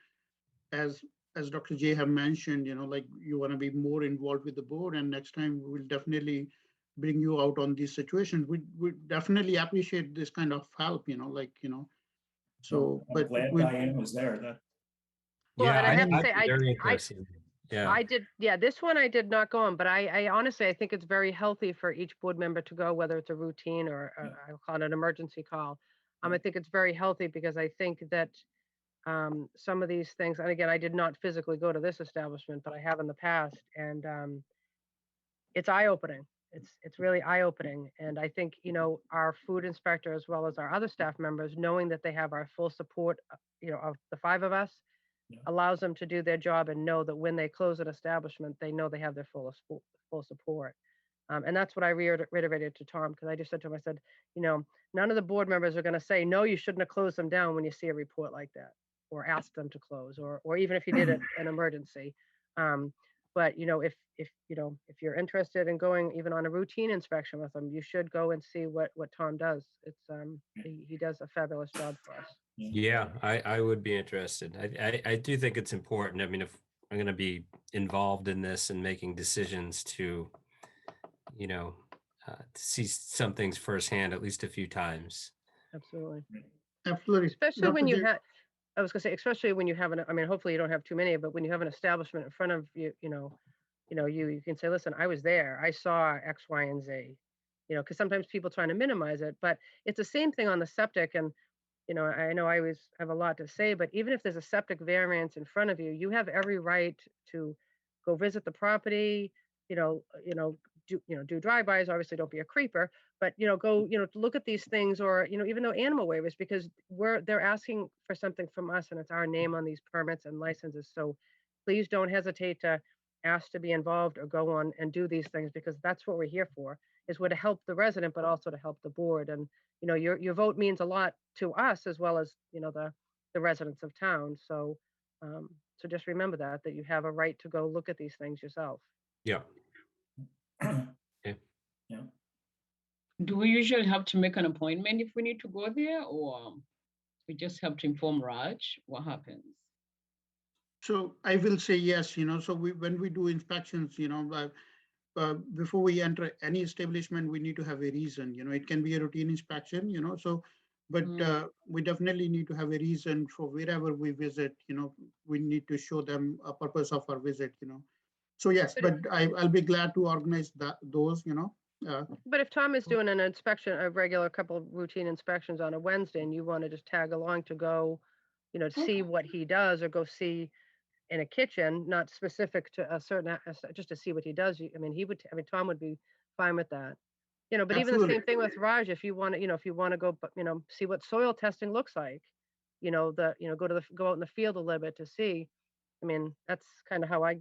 as Dr. J have mentioned, like you want to be more involved with the board, and next time we will definitely bring you out on these situations. We definitely appreciate this kind of help, so. I'm But glad Diane was there. Well, and I have to I'd say, be very interested. Yeah. I did, this one I did not go on, but I honestly, I think it's very healthy for each board member to go, whether it's a routine or I'll call it an emergency call. I think it's very healthy because I think that some of these things, and again, I did not physically go to this establishment, but I have in the past, and it's eye-opening. It's really eye-opening. And I think, our food inspector, as well as our other staff members, knowing that they have our full support, of the 5 of us, allows them to do their job and know that when they close an establishment, they know they have their full support. And that's what I reiterated to Tom, because I just said to him, I said, none of the board members are going to say, no, you shouldn't have closed them down when you see a report like that, or ask them to close, or even if you did an emergency. But if you're interested in going even on a routine inspection with them, you should go and see what Tom does. It's he does a fabulous job for us. Yeah, I would be interested. I do think it's important. I mean, if I'm going to be involved in this and making decisions to, see some things firsthand at least a few times. Absolutely. Absolutely. Especially when you have, I was going to say, especially when you have I mean, hopefully you don't have too many, but when you have an establishment in front of you, you can say, listen, I was there, I saw X, Y, and Z, because sometimes people trying to minimize it, but it's the same thing on the septic. And I know I always have a lot to say, but even if there's a septic variance in front of you, you have every right to go visit the property, do drive-bys. Obviously, don't be a creeper, but go, look at these things, or even though animal waivers, because they're asking for something from us, and it's our name on these permits and licenses. So please don't hesitate to ask to be involved or go on and do these things, because that's what we're here for. Is we're to help the resident, but also to help the board. And your vote means a lot to us, as well as the residents of town. So so just remember that you have a right to go look at these things yourself. Yeah. Yeah. Do we usually have to make an appointment if we need to go there, or we just have to inform Raj? What happens? So I will say yes, so when we do inspections, before we enter any establishment, we need to have a reason, it can be a routine inspection, so, but we definitely need to have a reason for wherever we visit, we need to show them a purpose of our visit, So yes, but I'll be glad to organize those. But if Tom is doing an inspection, a regular couple of routine inspections on a Wednesday, and you want to just tag along to go, to see what he does, or go see, in a kitchen, not specific to a certain, just to see what he does. I mean, Tom would be fine with that. But even the Absolutely. same thing with Raj, if you want to, if you want to go, see what soil testing looks like, go out in the field a little bit to see. I mean, that's kind of how I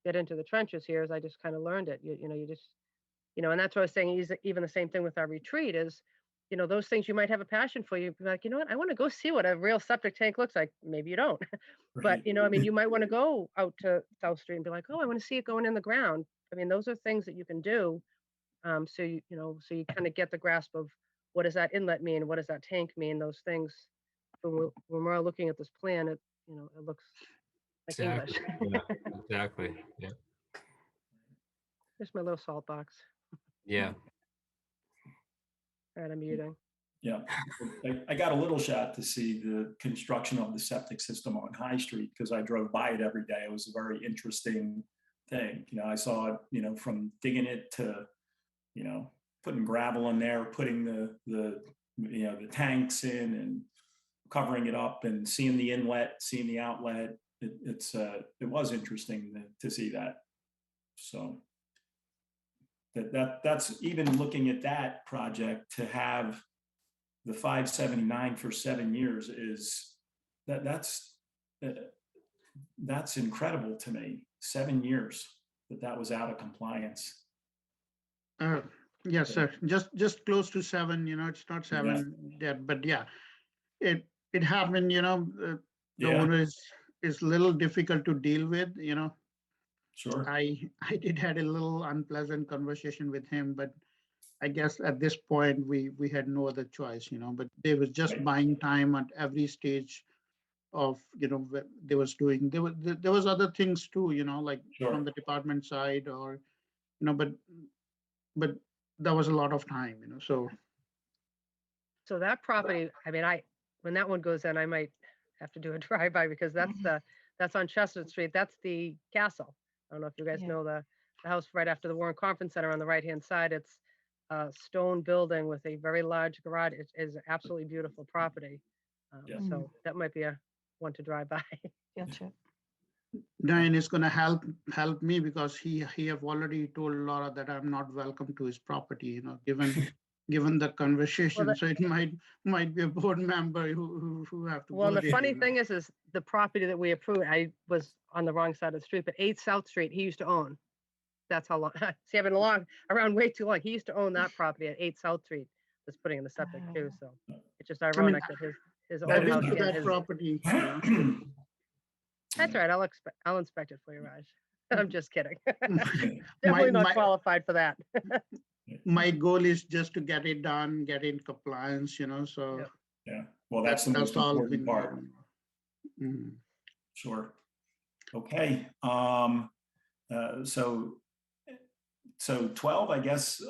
get into the trenches here, is I just kind of learned it. You just, and that's what I was saying. Even the same thing with our retreat is, those things you might have a passion for. You'd be like, you know what, I want to go see what a real septic tank looks like. Maybe you don't, but I mean, you might want to go out to South Street and be like, oh, I want to see it going in the ground. I mean, those are things that you can do. So you kind of get the grasp of what does that inlet mean? What does that tank mean? Those things. When we're all looking at this plan, it looks like Exactly. English. Yeah, exactly. Yeah. Here's my little salt box. Yeah. All right, I'm muting. Yeah, I got a little shot to see the construction of the septic system on High Street because I drove by it every day. It was a very interesting thing. I saw it, from digging it to, putting gravel in there, putting the tanks in and covering it up and seeing the inlet, seeing the outlet. It was interesting to see that. So that's even looking at that project to have the 579 for 7 years is that's incredible to me. 7 years that was out of compliance. Yes, sir. Just close to 7. It's not 7 yet, but yeah, it happened. The owner is a little difficult to deal with. Sure. I did had a little unpleasant conversation with him, but I guess at this point we had no other choice. But they was just buying time at every stage of what they was doing. There was other things too. Like from the department side or but that was a lot of time. So that property, I mean, when that one goes in, I might have to do a drive-by because that's on Chestnut Street. That's the castle. I don't know if you guys know the house right after the Warren Conference Center on the right-hand side. It's a stone building with a very large garage. It is absolutely beautiful property. So that might be a one to drive by. Gotcha. Diane is going to help me because he have already told Laura that I'm not welcome to his property. Given the conversation, so it might be a board member who have to. Well, go the there, funny thing is the property that we approved. I was on the wrong side of the street, but 8 South Street he used to own. That's how long. See, I've been around way too long. He used to own that property at 8 South Street. Was putting in the septic too. So it's just ironic that his old house to and that his property. That's all right. I'll inspect it for you, Raj. I'm just kidding. Definitely not qualified for that. My goal is just to get it done, get in compliance, so. Yeah, well, that's the most important part. Mm-hmm. Sure. Okay. So 12, I guess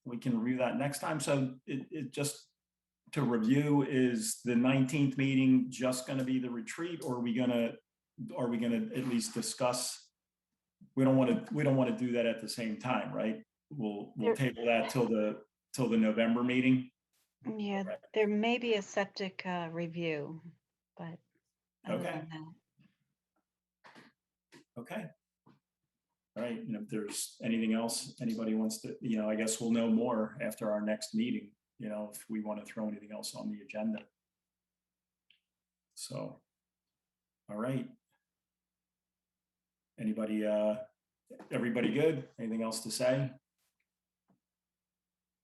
we can review that next time. So it just to review, is the 19th meeting just going to be the retreat, or are we going to at least discuss? We don't want to do that at the same time, right? We'll table that till the November meeting. Yeah, there may be a septic review, but other than that. Okay. All right. And if there's anything else anybody wants to, I guess we'll know more after our next meeting, if we want to throw anything else on the agenda. So, all right. Everybody good? Anything else to say?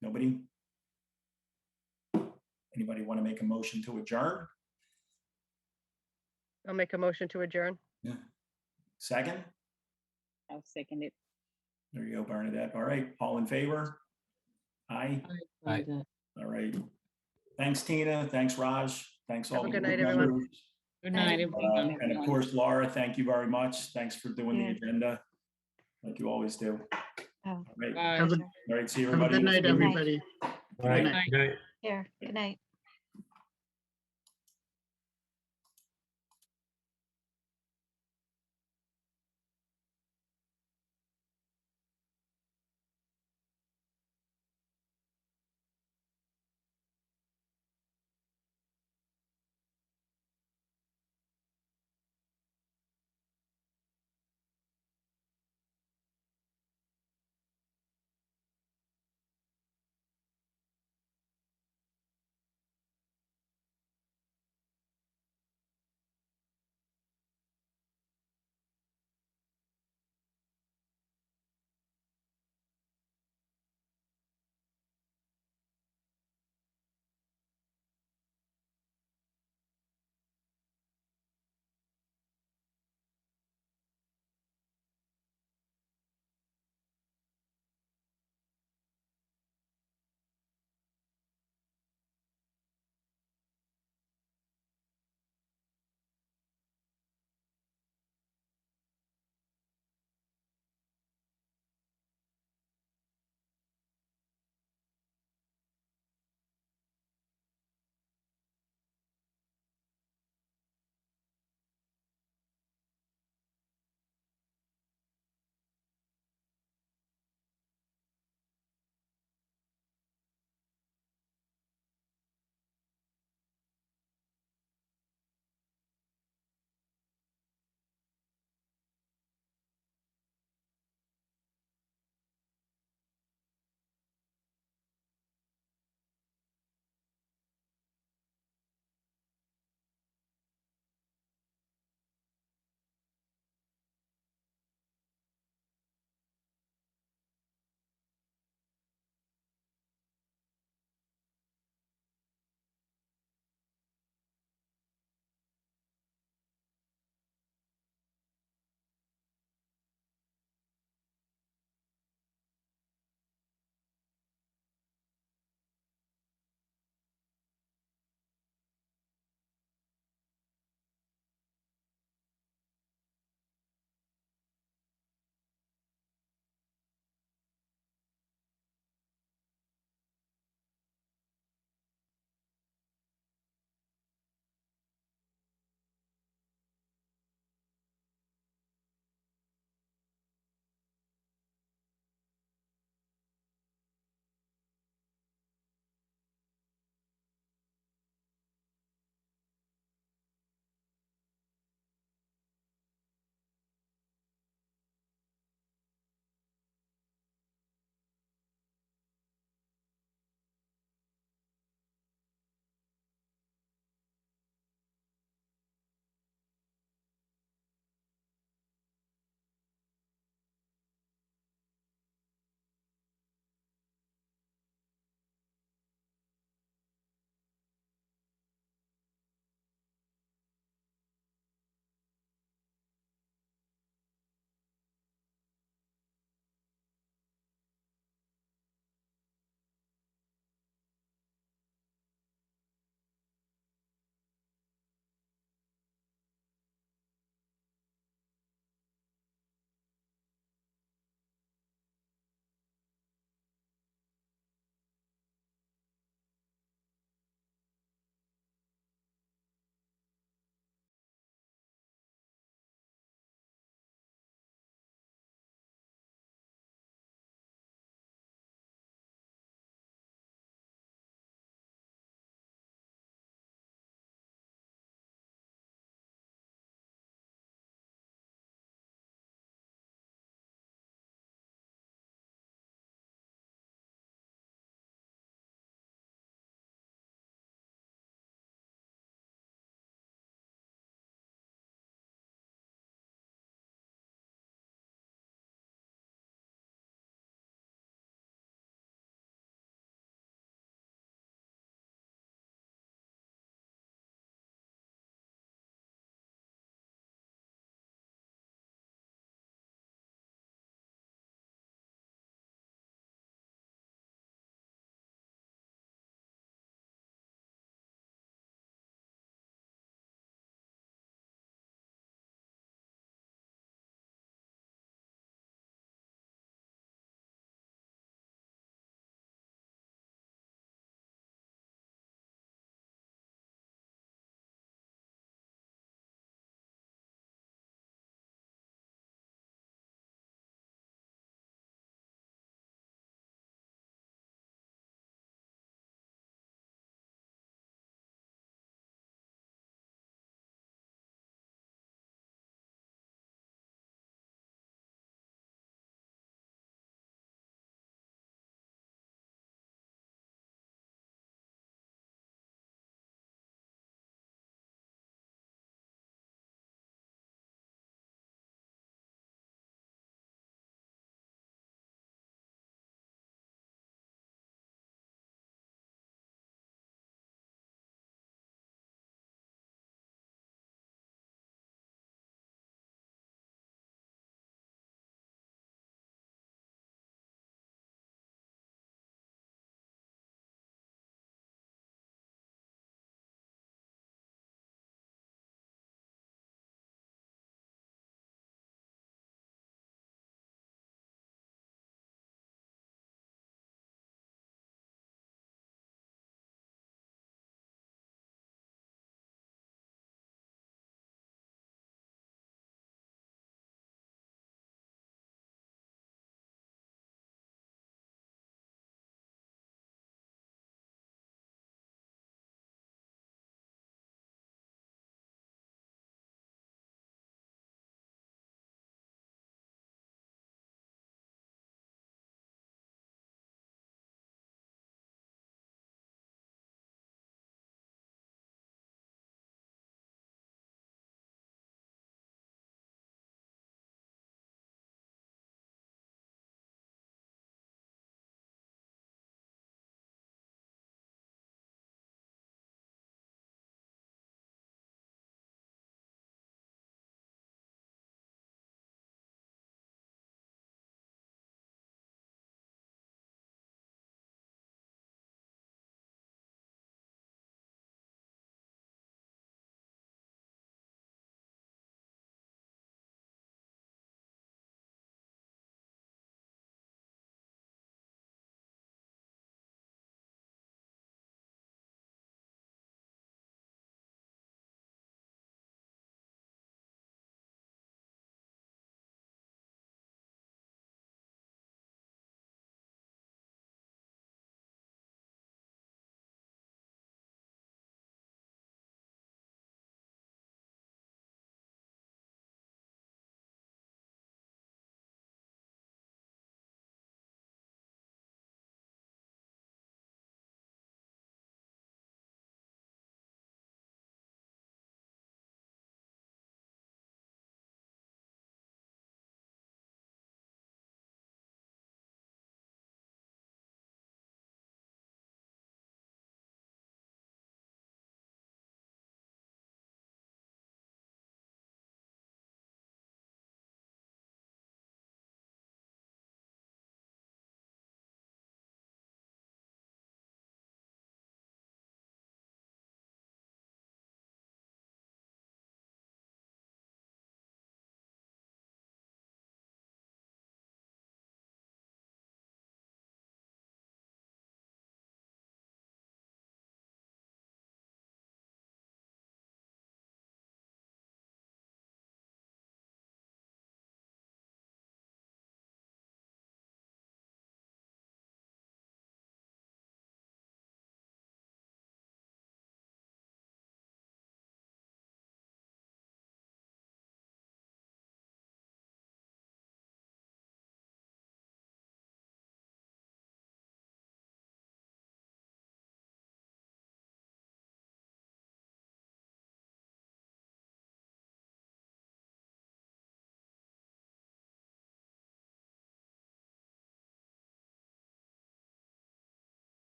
Nobody? Anybody want to make a motion to adjourn? I'll make a motion to adjourn. Yeah. Second? I'll second it. There you go, Bernadette. All right, all in favor? Aye. Aye. All right. Thanks, Tina. Thanks, Raj. Thanks all. Have a good night, everyone. Good night, everyone. And of course, Laura, thank you very much. Thanks for doing the agenda, like you always do. All right. Bye. All right. See you, Have a everybody. good night, everybody. All right. night. Good night. Here, good night.